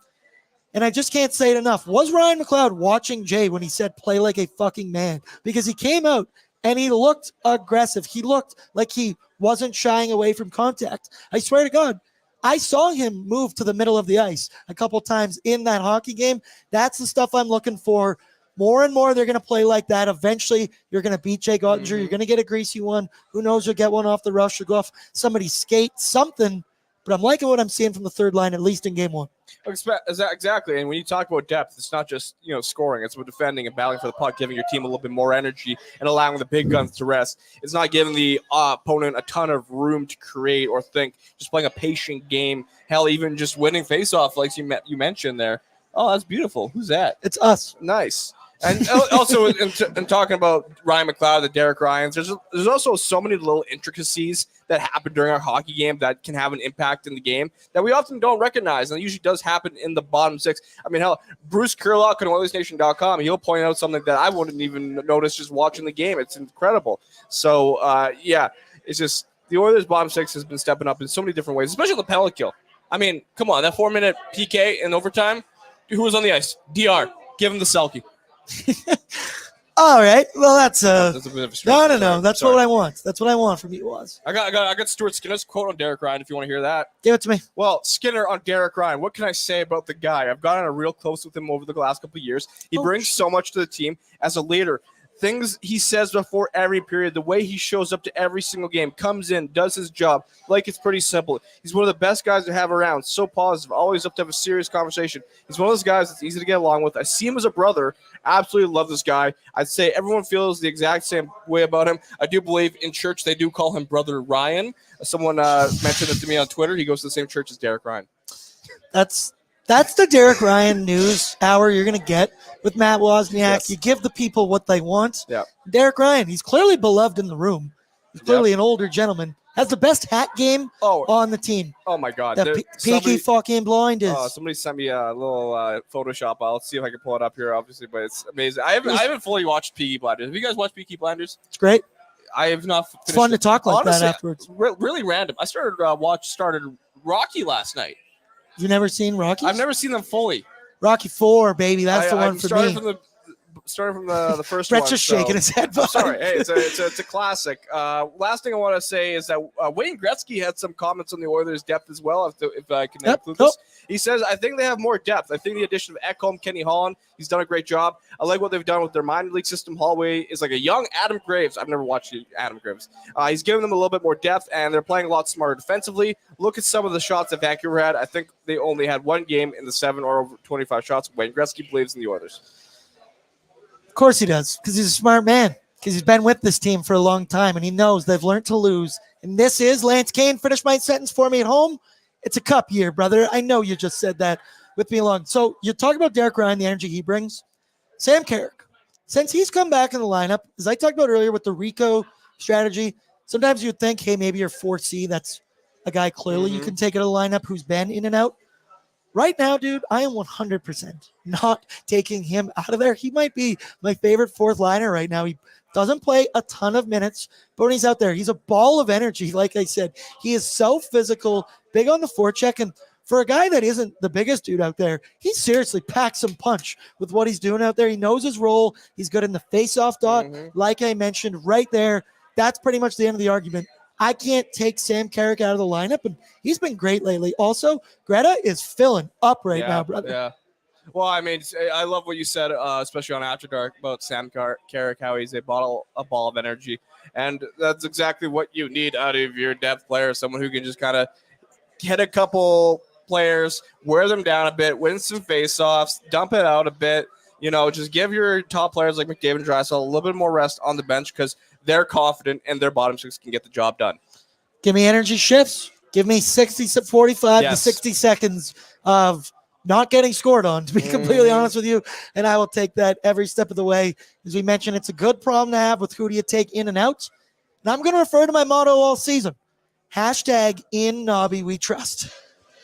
Speaker 1: And I just can't say it enough. Was Ryan McLeod watching Jay when he said play like a fucking man? Because he came out and he looked aggressive. He looked like he wasn't shying away from contact. I swear to God, I saw him move to the middle of the ice a couple times in that hockey game. That's the stuff I'm looking for. More and more, they're going to play like that. Eventually, you're going to beat Jake Ottinger. You're going to get a greasy one. Who knows? You'll get one off the rush. You'll go off somebody's skate, something. But I'm liking what I'm seeing from the third line, at least in game 1.
Speaker 2: Exactly. And when you talk about depth, it's not just, scoring. It's about defending and battling for the puck, giving your team a little bit more energy and allowing the big guns to rest. It's not giving the opponent a ton of room to create or think, just playing a patient game. Hell, even just winning faceoff like you mentioned there. Oh, that's beautiful. Who's that?
Speaker 1: It's us.
Speaker 2: Nice. And also, in talking about Ryan McLeod, the Derek Ryans, there's also so many little intricacies that happen during our hockey game that can have an impact in the game that we often don't recognize, and it usually does happen in the bottom 6. I mean, hell, Bruce Kurlock on Oilersnation.com, he'll point out something that I wouldn't even notice just watching the game. It's incredible. So, it's just the Oilers' bottom 6 has been stepping up in so many different ways, especially the penalty kill. I mean, come on, that 4-minute PK in overtime, who was on the ice? DR. Give him the Selkie.
Speaker 1: All right. Well, that's
Speaker 2: a bit of a stretch.
Speaker 1: No. That's what I want. That's what I want from you, Woz.
Speaker 2: I got Stuart Skinner's quote on Derek Ryan. If you want to hear that,
Speaker 1: give it to me.
Speaker 2: Well, Skinner on Derek Ryan. What can I say about the guy? I've gotten a real close with him over the last couple of years. He brings so much to the team as a leader. Things he says before every period, the way he shows up to every single game, comes in, does his job. Like, it's pretty simple. He's one of the best guys to have around. So positive, always up to have a serious conversation. He's one of those guys that's easy to get along with. I see him as a brother. Absolutely love this guy. I'd say everyone feels the exact same way about him. I do believe in church they do call him Brother Ryan. Someone mentioned it to me on Twitter. He goes to the same church as Derek Ryan.
Speaker 1: That's the Derek Ryan news hour you're going to get with Matt Wozniak. Yes. You give the people what they want.
Speaker 2: Yeah.
Speaker 1: Derek Ryan, he's clearly beloved in the room. He's clearly an older gentleman. Has the best hat game on the team.
Speaker 2: Oh, my God.
Speaker 1: The Peaky fucking blind is.
Speaker 2: Somebody sent me a little Photoshop. I'll see if I can pull it up here, obviously, but it's amazing. I haven't fully watched Peaky Blinders. Have you guys watched Peaky Blinders?
Speaker 1: It's great.
Speaker 2: I have not finished.
Speaker 1: It's fun to talk like that afterwards.
Speaker 2: Really random. I started Rocky last night.
Speaker 1: You've never seen Rocky?
Speaker 2: I've never seen them fully.
Speaker 1: Rocky 4, baby. That's the one for me.
Speaker 2: Started from the first
Speaker 1: Brett's
Speaker 2: one.
Speaker 1: just shaking his head.
Speaker 2: Sorry. Hey, it's a classic. Last thing I want to say is that Wayne Gretzky had some comments on the Oilers' depth as well, if I can include this. He says, I think they have more depth. I think the addition of Ekholm, Kenny Holland, he's done a great job. I like what they've done with their minor league system. Holloway is like a young Adam Graves. I've never watched Adam Graves. He's giving them a little bit more depth, and they're playing a lot smarter defensively. Look at some of the shots that Vancouver had. I think they only had one game in the 7 or over 25 shots. Wayne Gretzky believes in the Oilers.
Speaker 1: Of course he does, because he's a smart man, because he's been with this team for a long time, and he knows they've learned to lose. And this is, Lance Kane, finish my sentence for me at home. It's a cup year, brother. I know you just said that with me along. So you talk about Derek Ryan, the energy he brings. Sam Carrick, since he's come back in the lineup, as I talked about earlier with the Rico strategy, sometimes you'd think, hey, maybe you're 4C. That's a guy clearly you can take out of the lineup who's been in and out. Right now, dude, I am 100% not taking him out of there. He might be my favorite fourth liner right now. He doesn't play a ton of minutes, but when he's out there, he's a ball of energy. Like I said, he is so physical, big on the forecheck, and for a guy that isn't the biggest dude out there, he seriously packs some punch with what he's doing out there. He knows his role. He's good in the face-off dot. Like I mentioned, right there, that's pretty much the end of the argument. I can't take Sam Carrick out of the lineup, and he's been great lately. Also, GRETA is filling up right now, brother.
Speaker 2: Yeah. Well, I mean, I love what you said, especially on After Dark, about Sam Carrick, how he's a ball of energy. And that's exactly what you need out of your depth player, someone who can just kind of hit a couple players, wear them down a bit, win some faceoffs, dump it out a bit. Just give your top players like McDavid and Draisaitl a little bit more rest on the bench because they're confident and their bottom 6 can get the job done.
Speaker 1: Give me energy shifts. Give me 45 to 60 seconds of not getting scored on, to be completely honest with you. And I will take that every step of the way. As we mentioned, it's a good problem to have with who do you take in and out. And I'm going to refer to my motto all season. Hashtag in Nobby we trust.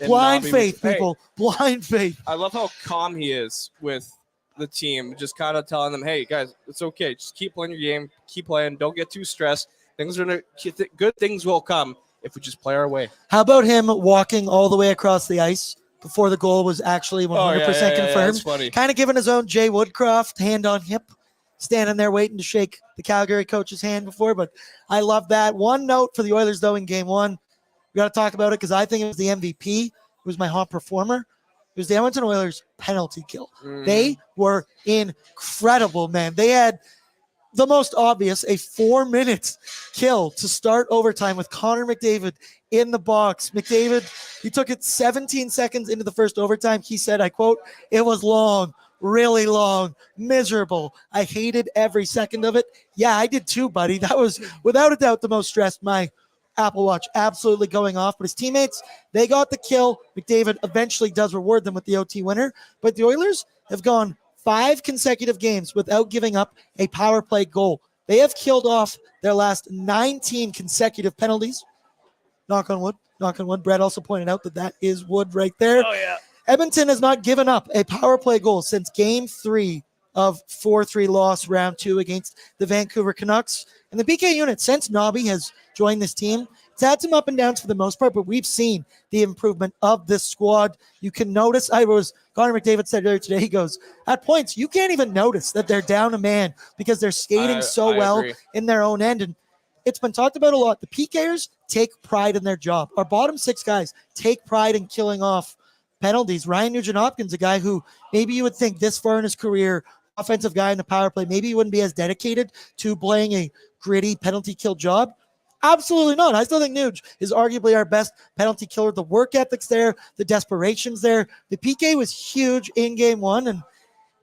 Speaker 1: Blind faith, people. Blind faith.
Speaker 2: I love how calm he is with the team, just kind of telling them, hey, guys, it's okay. Just keep playing your game. Keep playing. Don't get too stressed. Good things will come if we just play our way. How
Speaker 1: about him walking all the way across the ice before the goal was actually 100% confirmed?
Speaker 2: Funny.
Speaker 1: Kind of giving his own Jay Woodcroft hand on hip, standing there waiting to shake the Calgary coach's hand before. But I love that. One note for the Oilers, though, in game one. We got to talk about it because I think it was the MVP. It was my hot performer. It was the Edmonton Oilers penalty kill. They were incredible, man. They had the most obvious, a 4-minute kill to start overtime with Connor McDavid in the box. McDavid, he took it 17 seconds into the first overtime. He said, I quote, "It was long, really long, miserable. I hated every second of it." Yeah, I did too, buddy. That was without a doubt the most stressed. My Apple Watch absolutely going off, but his teammates, they got the kill. McDavid eventually does reward them with the OT winner, but the Oilers have gone 5 consecutive games without giving up a power play goal. They have killed off their last 19 consecutive penalties. Knock on wood. Knock on wood. Brett also pointed out that is wood right there.
Speaker 2: Oh, yeah.
Speaker 1: Edmonton has not given up a power play goal since game 3 of 4-3 loss round 2 against the Vancouver Canucks. And the BK unit, since Nobby has joined this team, it's had some up and downs for the most part, but we've seen the improvement of this squad. You can notice, Connor McDavid said earlier today, he goes, at points, you can't even notice that they're down a man because they're skating so well in their own end. And it's been talked about a lot. The PKers take pride in their job. Our bottom 6 guys take pride in killing off penalties. Ryan Nugent-Hopkins, a guy who maybe you would think this far in his career, offensive guy in the power play, maybe he wouldn't be as dedicated to playing a gritty penalty kill job. Absolutely not. I still think Nuge is arguably our best penalty killer. The work ethic's there, the desperation's there. The PK was huge in game 1, and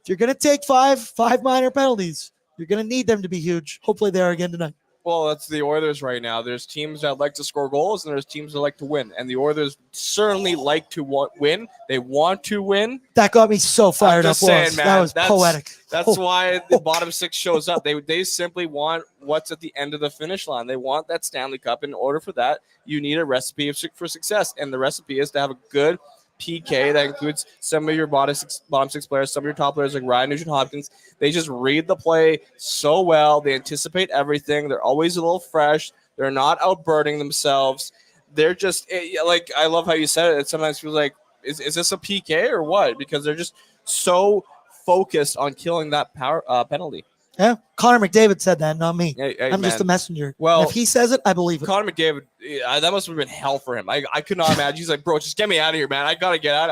Speaker 1: if you're going to take five minor penalties, you're going to need them to be huge. Hopefully they are again tonight.
Speaker 2: Well, that's the Oilers right now. There's teams that like to score goals, and there's teams that like to win. And the Oilers certainly like to win. They want to win.
Speaker 1: That got me so fired up.
Speaker 2: Saying, man,
Speaker 1: that was poetic.
Speaker 2: That's why the bottom 6 shows up. They simply want what's at the end of the finish line. They want that Stanley Cup. In order for that, you need a recipe for success. And the recipe is to have a good PK that includes some of your bottom six players, some of your top players like Ryan Nugent-Hopkins. They just read the play so well. They anticipate everything. They're always a little fresh. They're not outburning themselves. They're just like, I love how you said it. It sometimes feels like, is this a PK or what? Because they're just so focused on killing that power penalty.
Speaker 1: Yeah, Connor McDavid said that, not me.
Speaker 2: Hey,
Speaker 1: I'm just a messenger.
Speaker 2: Well,
Speaker 1: and if he says it, I believe it.
Speaker 2: Connor McDavid, that must have been hell for him. I could not imagine. He's like, bro, just get me out of here, man. I got to get out.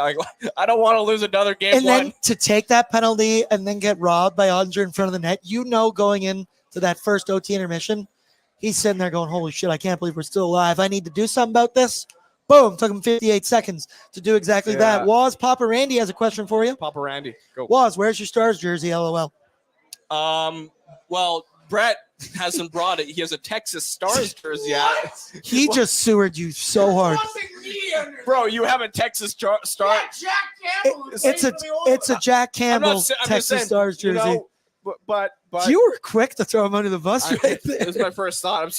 Speaker 2: I don't want to lose another game.
Speaker 1: And then to take that penalty and then get robbed by Andre in front of the net, going into that first OT intermission, he's sitting there going, holy shit, I can't believe we're still alive. I need to do something about this. Boom, took him 58 seconds to do exactly that. Woz, Papa Randy has a question for you.
Speaker 2: Papa Randy, go.
Speaker 1: Woz, where's your Stars jersey, LOL?
Speaker 2: Well, Brett hasn't brought it. He has a Texas Stars jersey out.
Speaker 1: He just sewered you so hard.
Speaker 2: Bro, you have a Texas Star.
Speaker 3: Yeah, Jack Campbell.
Speaker 1: It's a Jack Campbell Texas Stars jersey.
Speaker 2: But
Speaker 1: you were quick to throw him under the bus right there.
Speaker 2: It was my first thought.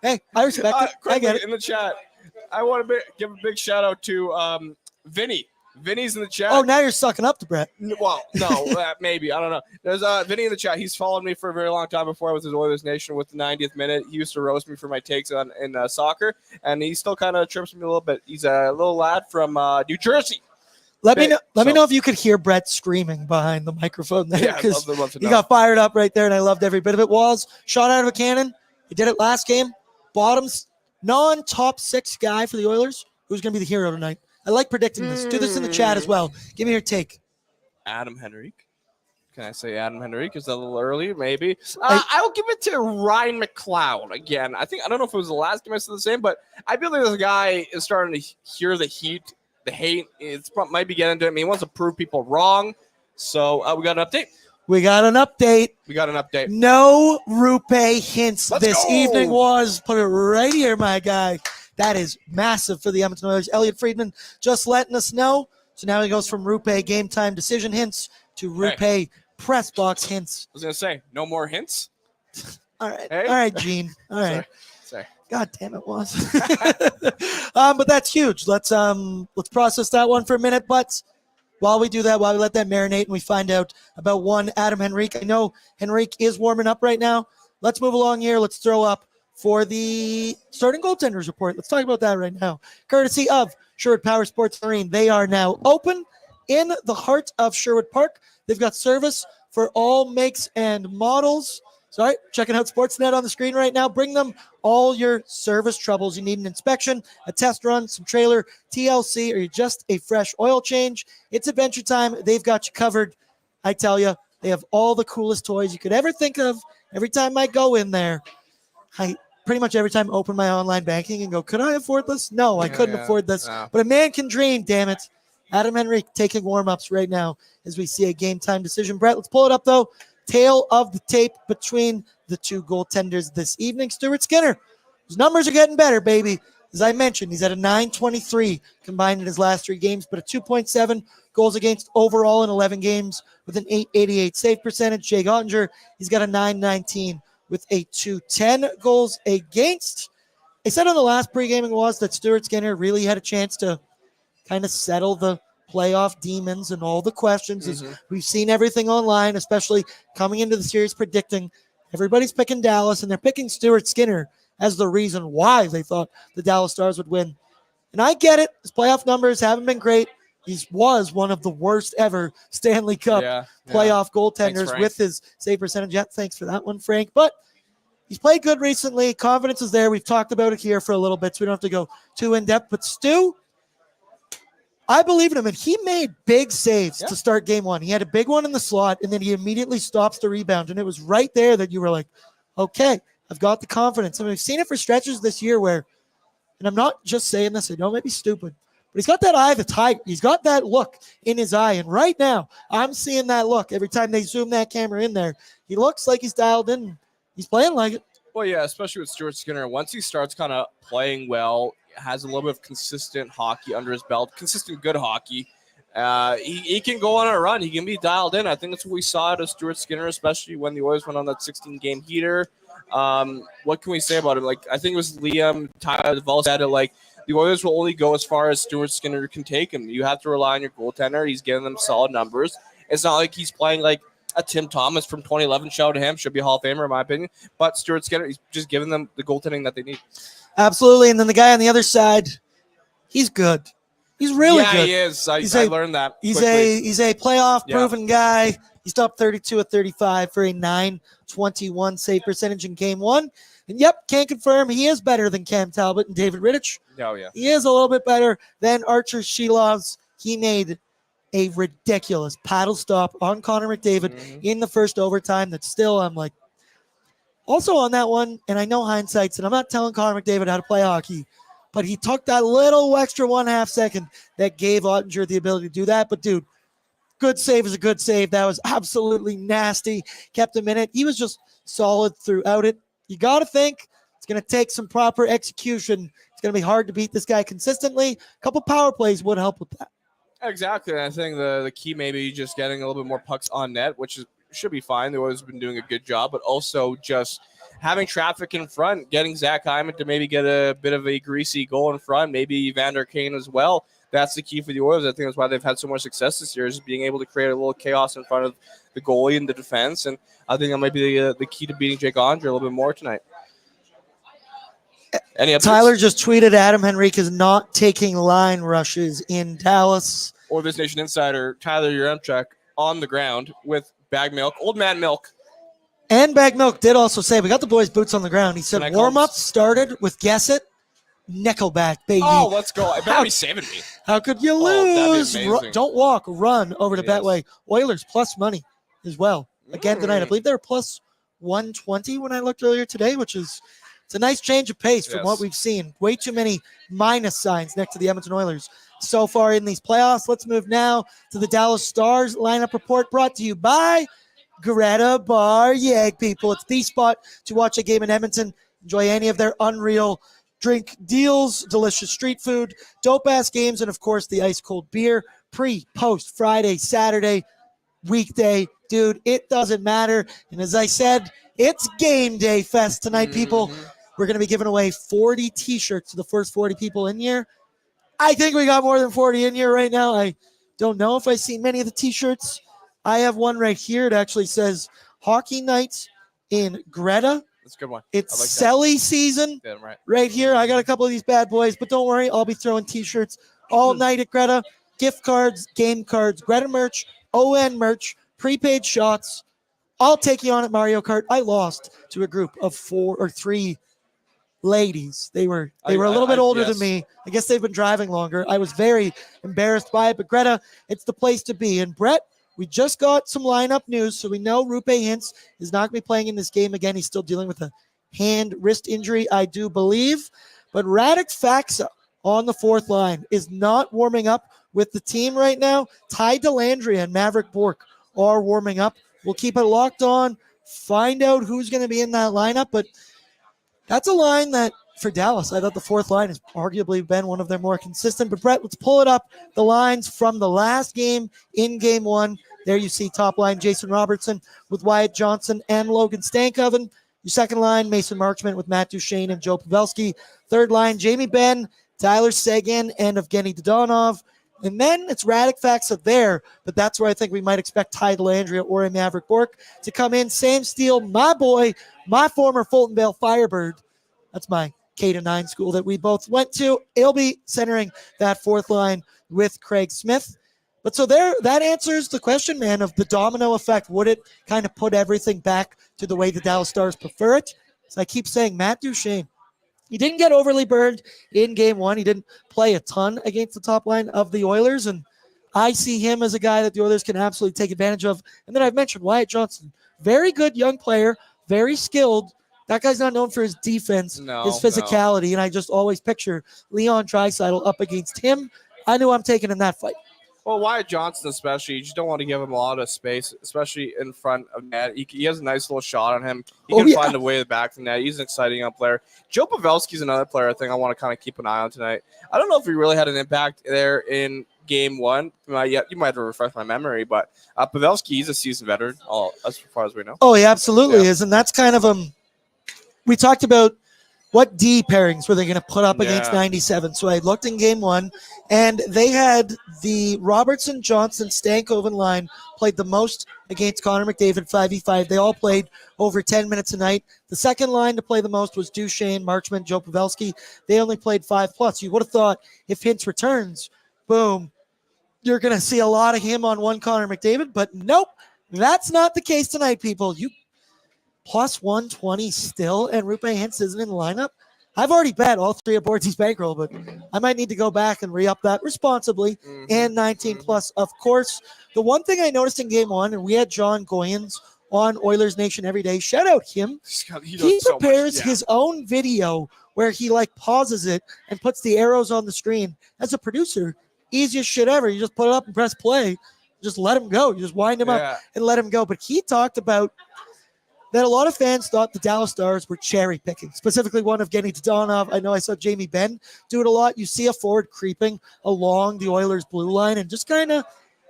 Speaker 1: Hey, I respect it. I get it.
Speaker 2: In the chat, I want to give a big shout out to Vinny. Vinny's in the chat.
Speaker 1: Oh, now you're sucking up to Brett.
Speaker 2: Well, no, maybe. I don't know. There's Vinny in the chat. He's followed me for a very long time before I was with Oilers Nation with the 90th minute. He used to roast me for my takes in soccer, and he still kind of trips me a little bit. He's a little lad from New Jersey.
Speaker 1: Let me know if you could hear Brett screaming behind the microphone there, because he got fired up right there, and I loved every bit of it. Woz, shot out of a cannon. He did it last game. Bottoms, non-top 6 guy for the Oilers. Who's going to be the hero tonight? I like predicting this. Do this in the chat as well. Give me your take.
Speaker 2: Adam Henrique. Can I say Adam Henrique? Is that a little early? Maybe. I'll give it to Ryan McLeod again. I don't know if it was the last game I said the same, but I feel like this guy is starting to hear the heat, the hate. It might be getting to him. He wants to prove people wrong. So we got an update.
Speaker 1: We got an update. No Rupe hints this evening. Was put it right here, my guy. That is massive for the Edmonton Oilers. Elliot Friedman just letting us know So now he goes from Rupe game time decision hints to Rupe press box hints.
Speaker 2: I was going to say, no more hints?
Speaker 1: All right.
Speaker 2: Hey?
Speaker 1: All right, Gene. All right.
Speaker 2: Sorry.
Speaker 1: God damn it, was. But that's huge. Let's process that one for a minute. But while we do that, while we let that marinate and we find out about one Adam Henrique. I know Henrique is warming up right now. Let's move along here. Let's throw up for the starting goaltenders report. Let's talk about that right now. Courtesy of Sherwood Power Sports Marine. They are now open in the heart of Sherwood Park. They've got service for all makes and models. Sorry, checking out Sportsnet on the screen right now. Bring them all your service troubles. You need an inspection, a test run, some trailer, TLC, or just a fresh oil change. It's adventure time. They've got you covered. I tell you, they have all the coolest toys you could ever think of. Every time I go in there, I pretty much every time open my online banking and go, could I afford this? No, I couldn't afford this.
Speaker 2: No.
Speaker 1: But a man can dream, damn it. Adam Henrique taking warm-ups right now as we see a game-time decision. Brett, let's pull it up, though. Tail of the tape between the two goaltenders this evening. Stuart Skinner, his numbers are getting better, baby. As I mentioned, he's at a .923 combined in his last 3 games, but a 2.7 goals against overall in 11 games with an .888 save percentage. Jake Ottinger, he's got a .919 with a .210 goals against. I said on the last pre-gaming was that Stuart Skinner really had a chance to kind of settle the playoff demons and all the questions. As we've seen everything online, especially coming into the series predicting everybody's picking Dallas and they're picking Stuart Skinner as the reason why they thought the Dallas Stars would win. And I get it. His playoff numbers haven't been great. He was one of the worst ever Stanley Cup playoff goaltenders
Speaker 2: Thanks,
Speaker 1: with his save percentage. Yeah, thanks for that one, Frank. But he's played good recently. Confidence is there. We've talked about it here for a little bit, so we don't have to go too in-depth. But Stu, I believe in him, and he made big saves to start game one. He had a big one in the slot, and then he immediately stops the rebound, and it was right there that you were like, okay, I've got the confidence. I mean, we've seen it for stretches this year where, and I'm not just saying this, I don't make me stupid, but he's got that eye of the tiger. He's got that look in his eye, and right now, I'm seeing that look. Every time they zoom that camera in there, he looks like he's dialed in. He's playing like it.
Speaker 2: Well, yeah, especially with Stuart Skinner. Once he starts kind of playing well, has a little bit of consistent hockey under his belt, consistent good hockey, he can go on a run. He can be dialed in. I think that's what we saw out of Stuart Skinner, especially when the Oilers went on that 16-game heater. What can we say about him? Like, I think it was Liam Tyler Duvall said it, like, the Oilers will only go as far as Stuart Skinner can take him. You have to rely on your goaltender. He's getting them solid numbers. It's not like he's playing like a Tim Thomas from 2011. Shout out to him. Should be a Hall of Famer, in my opinion. But Stuart Skinner, he's just giving them the goaltending that they need.
Speaker 1: Absolutely. And then the guy on the other side, he's good. He's really good.
Speaker 2: Yeah, he is. I learned that
Speaker 1: He's
Speaker 2: quickly.
Speaker 1: a playoff-proven guy. He stopped 32 of 35 for a .921 save percentage in game one. And, yep, can't confirm he is better than Cam Talbot and David Rittich.
Speaker 2: Oh, yeah.
Speaker 1: He is a little bit better than Archer Shilovs. He made a ridiculous paddle stop on Connor McDavid in the first overtime that still I'm like, also on that one, and I know hindsight's, and I'm not telling Connor McDavid how to play hockey, but he took that little extra 1/2 second that gave Ottinger the ability to do that. But, dude, good save is a good save. That was absolutely nasty. Kept him in it. He was just solid throughout it. You got to think it's going to take some proper execution. It's going to be hard to beat this guy consistently. A couple power plays would help with that.
Speaker 2: Exactly. And I think the key maybe just getting a little bit more pucks on net, which should be fine. The Oilers have been doing a good job, but also just having traffic in front, getting Zach Hyman to maybe get a bit of a greasy goal in front, maybe Evander Kane as well. That's the key for the Oilers. I think that's why they've had so much success this year, is being able to create a little chaos in front of the goalie and the defense. And I think that might be the key to beating Jake Ottinger a little bit more tonight. Any updates?
Speaker 1: Tyler just tweeted Adam Henrique is not taking line rushes in Dallas.
Speaker 2: Oilersnation insider Tyler Yaremchuk on the ground with bag milk, old man milk.
Speaker 1: And Bag Milk did also say, we got the boys' boots on the ground. He said warm-up started with Guess It, Nickelback, baby.
Speaker 2: Oh, let's go. I better be saving me.
Speaker 1: How could you lose? Don't walk, run over to Betway. Oilers plus money as well. Again tonight, I believe they were plus 120 when I looked earlier today, which is it's a nice change of pace from what we've seen. Way too many minus signs next to the Edmonton Oilers so far in these playoffs. Let's move now to the Dallas Stars lineup report brought to you by GRETA Bar. Yeah, people, it's the spot to watch a game in Edmonton. Enjoy any of their unreal drink deals, delicious street food, dope-ass games, and, of course, the ice-cold beer. pre, post, Friday, Saturday, weekday, dude, it doesn't matter. And as I said, it's game day fest tonight, people. We're going to be giving away 40 t-shirts to the first 40 people in here. I think we got more than 40 in here right now. I don't know if I see many of the t-shirts. I have one right here. It actually says Hockey Nights in GRETA.
Speaker 2: That's a good one.
Speaker 1: It's
Speaker 2: like
Speaker 1: Selly season right here. I got a couple of these bad boys, but don't worry. I'll be throwing t-shirts all night at GRETA. Gift cards, game cards, GRETA merch, ON merch, prepaid shots. I'll take you on at Mario Kart. I lost to a group of 4 or 3 ladies. They were a little bit older than me. I guess they've been driving longer. I was very embarrassed by it, but GRETA, it's the place to be. And Brett, we just got some lineup news, so we know Rupe Hint is not going to be playing in this game again. He's still dealing with a wrist injury, I do believe. But Radek Faksa on the 4th line is not warming up with the team right now. Ty Dellandrea and Maverick Bork are warming up. We'll keep it locked on, find out who's going to be in that lineup. But that's a line that, for Dallas, I thought the 4th line has arguably been one of their more consistent. But, Brett, let's pull it up. The lines from the last game in Game 1. There you see top line Jason Robertson with Wyatt Johnson and Logan Stankoven. Your second line, Mason Marchment with Matt Duchene and Joe Pavelski. Third line, Jamie Benn, Tyler Seguin, and Evgeny Dodonov. And then it's Radek Faksa there, but that's where I think we might expect Ty Dellandrea or a Maverick Bork to come in. Sam Steele, my boy, my former Fulton Vale Firebird. That's my K-9 school that we both went to. He'll be centering that 4th line with Craig Smith. But so there, that answers the question, man, of the domino effect. Would it kind of put everything back to the way the Dallas Stars prefer it? So I keep saying Matt Duchene. He didn't get overly burned in Game 1. He didn't play a ton against the top line of the Oilers, and I see him as a guy that the Oilers can absolutely take advantage of. And then I've mentioned Wyatt Johnson. Very good young player, very skilled. That guy's not known for his defense, his physicality, and I just always picture Leon Draisaitl up against him. I knew I'm taking in that fight.
Speaker 2: Well, Wyatt Johnson especially, you just don't want to give him a lot of space, especially in front of net. He has a nice little shot on him. He can find a way back to net. He's an exciting young player. Joe Pavelski's another player I think I want to kind of keep an eye on tonight. I don't know if he really had an impact there in Game 1. You might have to refresh my memory, but Pavelski, he's a seasoned veteran, as far as we know.
Speaker 1: Oh, he absolutely is, and that's kind of we talked about what D pairings were they going to put up against 97. So I looked in Game 1, and they had the Robertson, Johnson, Stankoven line played the most against Connor McDavid 5v5. They all played over 10 minutes a night. The second line to play the most was Duchene, Marchment, Joe Pavelski. They only played 5+. You would have thought if Hintz returns, boom, you're going to see a lot of him on one Connor McDavid. But nope, that's not the case tonight, people. You plus 120 still, and Rupe Hintz isn't in the lineup. I've already bet all 3 of BORDZY's bankroll, but I might need to go back and re-up that responsibly. And 19+, of course. The one thing I noticed in Game 1, and we had John Goyens on Oilers Nation every day. Shout out him. He prepares his own video where he pauses it and puts the arrows on the screen. As a producer, easiest shit ever. You just put it up and press play. Just let him go. You just wind him up and let him go. But he talked about that a lot of fans thought the Dallas Stars were cherry picking, specifically one of Evgeny Dodonov. I know I saw Jamie Benn do it a lot. You see a forward creeping along the Oilers blue line and just kind of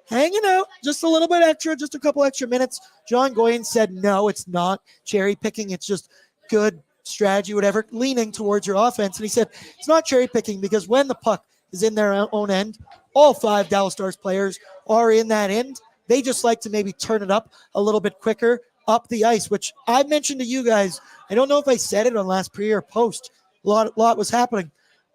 Speaker 1: hanging out just a little bit extra, just a couple extra minutes. John Goyens said, no, it's not cherry picking. It's just good strategy, whatever, leaning towards your offense. And he said, it's not cherry picking because when the puck is in their own end, all 5 Dallas Stars players are in that end. They just like to maybe turn it up a little bit quicker up the ice, which I mentioned to you guys. I don't know if I said it on last pre or post. A lot was happening.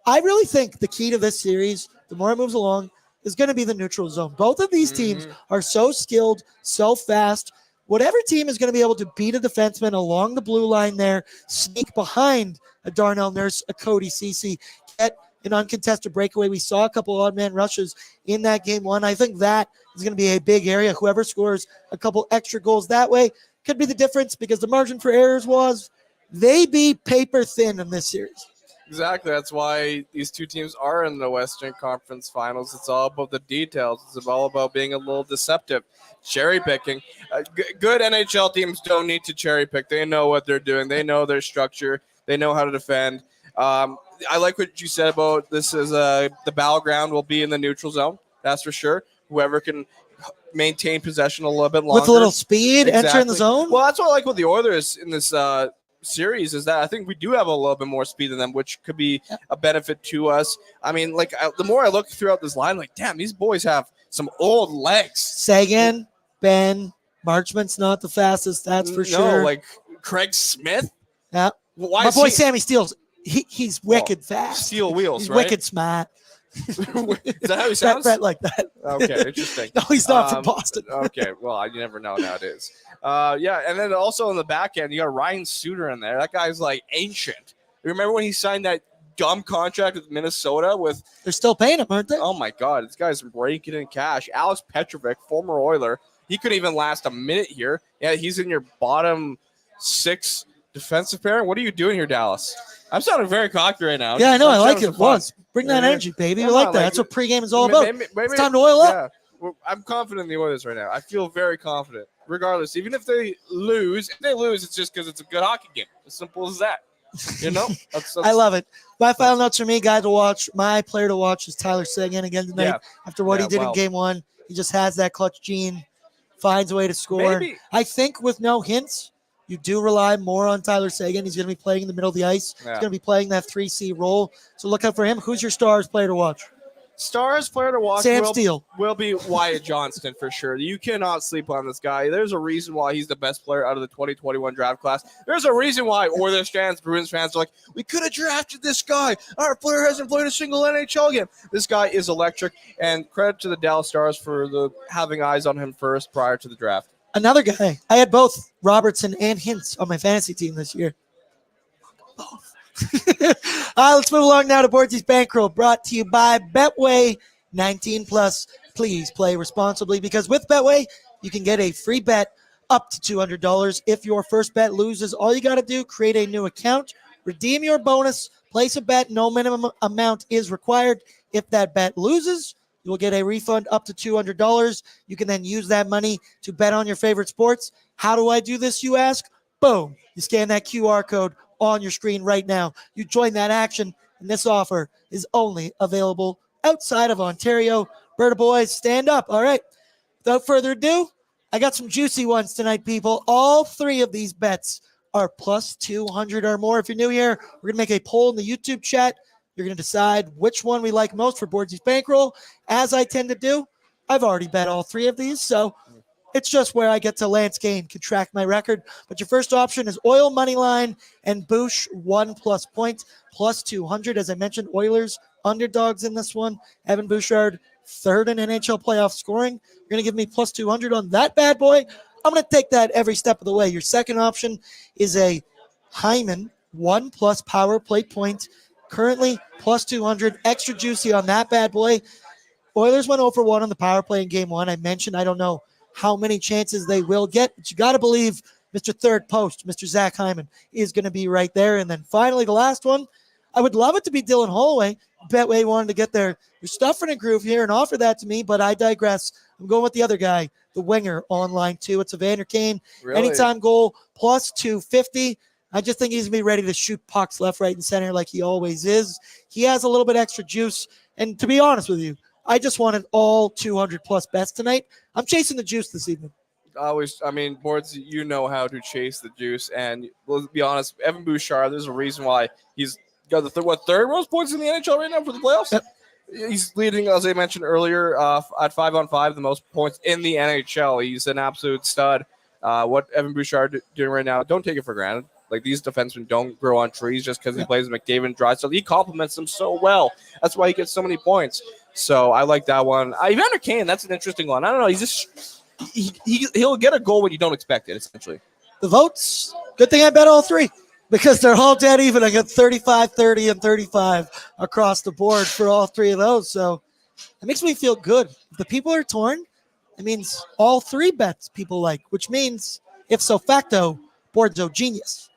Speaker 1: I really think the key to this series, the more it moves along, is going to be the neutral zone. Both of these teams are so skilled, so fast. Whatever team is going to be able to beat a defenseman along the blue line there, sneak behind a Darnell Nurse, a Cody Ceci, get an uncontested breakaway. We saw a couple odd man rushes in that Game 1. I think that is going to be a big area. Whoever scores a couple extra goals that way could be the difference because the margin for errors was they be paper thin in this series.
Speaker 2: Exactly. That's why these two teams are in the Western Conference Finals. It's all about the details. It's all about being a little deceptive. Cherry picking. Good NHL teams don't need to cherry pick. They know what they're doing. They know their structure. They know how to defend. I like what you said about this is the battleground will be in the neutral zone. That's for sure. whoever can maintain possession a little bit longer.
Speaker 1: With a little speed, enter in the zone.
Speaker 2: Well, that's what I like with the Oilers in this series is that I think we do have a little bit more speed than them, which could be a benefit to us. I mean, like the more I look throughout this line, like, damn, these boys have some old legs.
Speaker 1: Sagan, Ben, Marchment's not the fastest, that's for sure.
Speaker 2: No, like Craig Smith.
Speaker 1: Yeah.
Speaker 2: Why
Speaker 1: My
Speaker 2: is
Speaker 1: boy
Speaker 2: he-
Speaker 1: Sammy Steele's, he's wicked fast.
Speaker 2: Steel wheels,
Speaker 1: He's
Speaker 2: right?
Speaker 1: wicked smart.
Speaker 2: Is that how he sounds?
Speaker 1: Brett like that.
Speaker 2: Okay, interesting.
Speaker 1: No, he's not from Boston.
Speaker 2: Okay, well, you never know nowadays. Yeah, and then also on the back end, you got Ryan Suter in there. That guy's like ancient. Remember when he signed that dumb contract with Minnesota?
Speaker 1: They're still paying him, aren't they?
Speaker 2: Oh my God, this guy's raking in cash. Alex Petrovic, former Oiler, he couldn't even last a minute here. Yeah, he's in your bottom 6 defensive pair. What are you doing here, Dallas? I'm sounding very cocky right now.
Speaker 1: Yeah, I know. I like it.
Speaker 2: It was.
Speaker 1: Bring that energy, baby.
Speaker 2: Yeah,
Speaker 1: We like
Speaker 2: no,
Speaker 1: that.
Speaker 2: like-
Speaker 1: That's what pregame is all about.
Speaker 2: Maybe,
Speaker 1: It's time to oil up.
Speaker 2: Yeah. Well, I'm confident in the Oilers right now. I feel very confident, regardless. Even if they lose, it's just because it's a good hockey game. As simple as that. You know? That's
Speaker 1: I love it. My final notes for me, guy to watch. My player to watch is Tyler Seguin again tonight.
Speaker 2: Yeah.
Speaker 1: After what he did
Speaker 2: well.
Speaker 1: in game 1, he just has that clutch gene, finds a way to score.
Speaker 2: Maybe.
Speaker 1: I think with no hints, you do rely more on Tyler Seguin. He's going to be playing in the middle of the ice.
Speaker 2: Yeah.
Speaker 1: He's going to be playing that 3C role. So look out for him. Who's your Stars player to watch?
Speaker 2: Stars player to watch
Speaker 1: Sam Steele.
Speaker 2: will be Wyatt Johnston for sure. You cannot sleep on this guy. There's a reason why he's the best player out of the 2021 draft class. There's a reason why Oilers fans, Bruins fans are like, we could have drafted this guy. Our player hasn't played a single NHL game. This guy is electric, and credit to the Dallas Stars for having eyes on him first prior to the draft.
Speaker 1: Another guy. I had both Robertson and Hintz on my fantasy team this year. Both. Let's move along now to Bordzy's Bankroll, brought to you by Betway. 19 plus. Please play responsibly, because with Betway, you can get a free bet up to $200. If your first bet loses, all you got to do, create a new account, redeem your bonus, place a bet. No minimum amount is required. If that bet loses, you will get a refund up to $200. You can then use that money to bet on your favorite sports. How do I do this, you ask? Boom. You scan that QR code on your screen right now. You join that action, and this offer is only available outside of Ontario. Berta boys, stand up. All right. Without further ado, I got some juicy ones tonight, people. All 3 of these bets are plus 200 or more. If you're new here, we're going to make a poll in the YouTube chat. You're going to decide which one we like most for Bordzy's Bankroll. As I tend to do, I've already bet all 3 of these, so it's just where I get to Lance Gain, can track my record. But your first option is Oil Moneyline and Boosh 1+ point, plus 200. As I mentioned, Oilers underdogs in this one. Evan Bouchard, 3rd in NHL playoff scoring. You're going to give me plus 200 on that bad boy. I'm going to take that every step of the way. Your second option is a Hyman 1+ power play point. Currently plus 200. Extra juicy on that bad boy. Oilers went 0 for 1 on the power play in game 1. I mentioned I don't know how many chances they will get, but you got to believe Mr. Third Post, Mr. Zach Hyman, is going to be right there. And then finally, the last one, I would love it to be Dylan Holloway. Betway wanted to get their stuff in a groove here and offer that to me, but I digress. I'm going with the other guy, the winger on line 2. It's Evander Kane.
Speaker 2: Really?
Speaker 1: Anytime goal, plus 250. I just think he's going to be ready to shoot pucks left, right, and center like he always is. He has a little bit extra juice. And to be honest with you, I just wanted all 200+ bets tonight. I'm chasing the juice this evening.
Speaker 2: Boards, you know how to chase the juice. And let's be honest, Evan Bouchard, there's a reason why he's got the third most points in the NHL right now for the playoffs?
Speaker 1: Yep.
Speaker 2: He's leading, as I mentioned earlier, at 5-on-5, the most points in the NHL. He's an absolute stud. What Evan Bouchard doing right now, don't take it for granted. Like, these defensemen don't grow on trees just because he plays McDavid and Draisaitl. He complements them so well. That's why he gets so many points. So I like that one. Evander Kane, that's an interesting one. I don't know. He's just he'll get a goal when you don't expect it, essentially.
Speaker 1: The votes, good thing I bet all 3 because they're all dead even. I got 35, 30, and 35 across the board for all 3 of those. So it makes me feel good. If the people are torn, it means all 3 bets people like, which means ipso facto, Bordzo genius.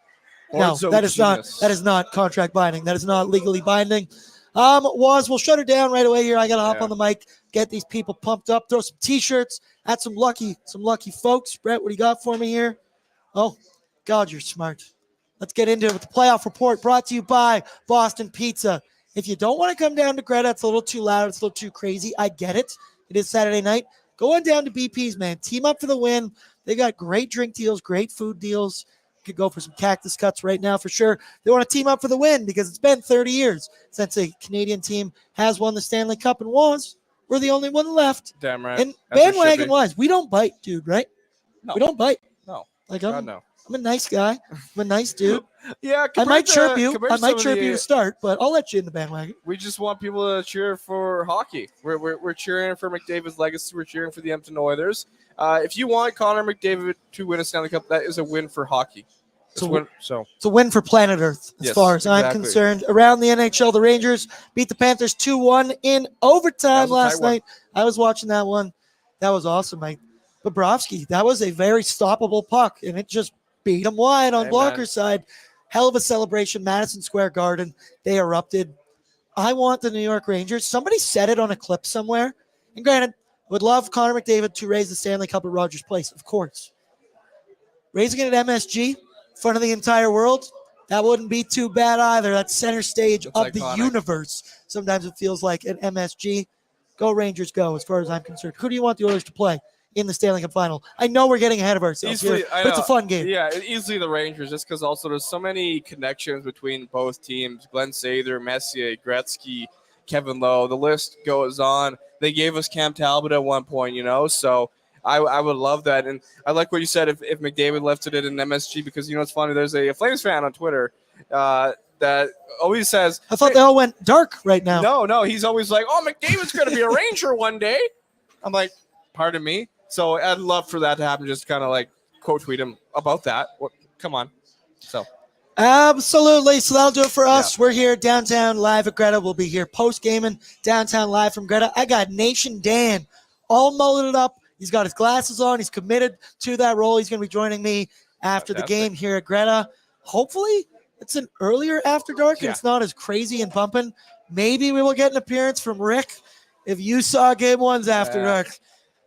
Speaker 1: No, that is not contract binding. That is not legally binding. Woz, we'll shut her down right away here. I got to hop on the mic, get these people pumped up, throw some T-shirts at some lucky folks. Brett, what do you got for me here? Oh, God, you're smart. Let's get into it with the playoff report brought to you by Boston Pizza. If you don't want to come down to GRETA, it's a little too loud. It's a little too crazy. I get it. It is Saturday night. Go on down to BP's, man. Team up for the win. They got great drink deals, great food deals. Could go for some cactus cuts right now for sure. They want to team up for the win because it's been 30 years since a Canadian team has won the Stanley Cup and was. We're the only one left.
Speaker 2: Damn right.
Speaker 1: And bandwagon-wise, we don't bite, dude, right?
Speaker 2: No.
Speaker 1: We don't bite.
Speaker 2: No.
Speaker 1: Like
Speaker 2: God, no.
Speaker 1: I'm a nice guy. I'm a nice dude.
Speaker 2: Yeah,
Speaker 1: I might chirp you. I might chirp you to start, but I'll let you in the bandwagon.
Speaker 2: We just want people to cheer for hockey. We're cheering for McDavid's legacy. We're cheering for the Edmonton Oilers. If you want Connor McDavid to win a Stanley Cup, that is a win for hockey. It's
Speaker 1: a win for planet Earth, as far as I'm concerned. Around the NHL, the Rangers beat the Panthers 2-1 in overtime last night. I was watching that one. That was awesome, Mike. Bobrovsky, that was a very stoppable puck, and it just beat him wide on Blocker's side. Hell of a celebration, Madison Square Garden. They erupted. I want the New York Rangers. Somebody said it on a clip somewhere. And granted, would love Connor McDavid to raise the Stanley Cup at Rogers Place, of course. Raising it at MSG, in front of the entire world, that wouldn't be too bad either. That's center stage of the universe. Sometimes it feels like at MSG. Go Rangers, go, as far as I'm concerned. Who do you want the Oilers to play in the Stanley Cup final? I know we're getting ahead of ourselves here, but it's a fun game.
Speaker 2: Yeah, easily the Rangers, just because also there's so many connections between both teams. Glenn Sather, Messier, Gretzky, Kevin Lowe, the list goes on. They gave us Cam Talbot at one point, so I would love that. And I like what you said if McDavid lifted it in MSG, because, it's funny, there's a Flames fan on Twitter that always says,
Speaker 1: I thought they all went dark right now.
Speaker 2: No, he's always like, oh, McDavid's going to be a Ranger one day. I'm like, pardon me? So I'd love for that to happen, just kind of like quote tweet him about that. Come on. So.
Speaker 1: Absolutely. So that'll do it for us. Yeah. We're here downtown live at GRETA. We'll be here post-gaming downtown live from GRETA. I got Nation Dan all mulleted up. He's got his glasses on. He's committed to that role. He's going to be joining me after the game here at GRETA. Hopefully it's an earlier After Dark and it's not as crazy and pumping. Maybe we will get an appearance from Rick if you saw Game 1's After Dark.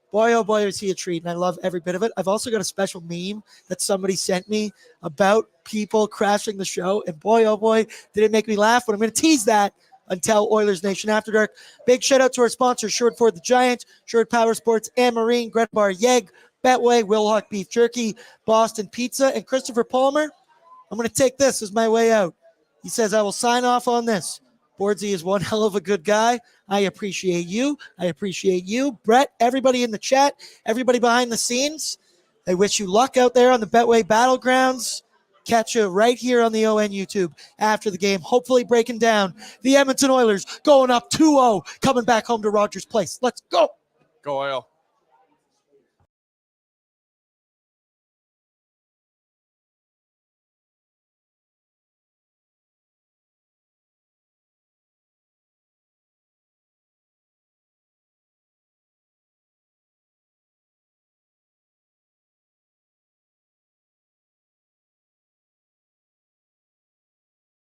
Speaker 1: Boy, oh boy, was he a treat, and I love every bit of it. I've also got a special meme that somebody sent me about people crashing the show, and boy, oh boy, did it make me laugh, but I'm going to tease that until Oilersnation After Dark. Big shout-out to our sponsors, Short Ford the Giant, Short Power Sports, and Marine, Greta Bar Yegg, Betway, Wilhock Beef Jerky, Boston Pizza, and Christopher Palmer. I'm going to take this as my way out. He says, I will sign off on this. Bordsy is one hell of a good guy. I appreciate you. I appreciate you. Brett, everybody in the chat, everybody behind the scenes. I wish you luck out there on the Betway Battlegrounds. Catch you right here on the ON YouTube after the game, hopefully breaking down the Edmonton Oilers going up 2-0, coming back home to Rogers Place. Let's go.
Speaker 2: Go Oil.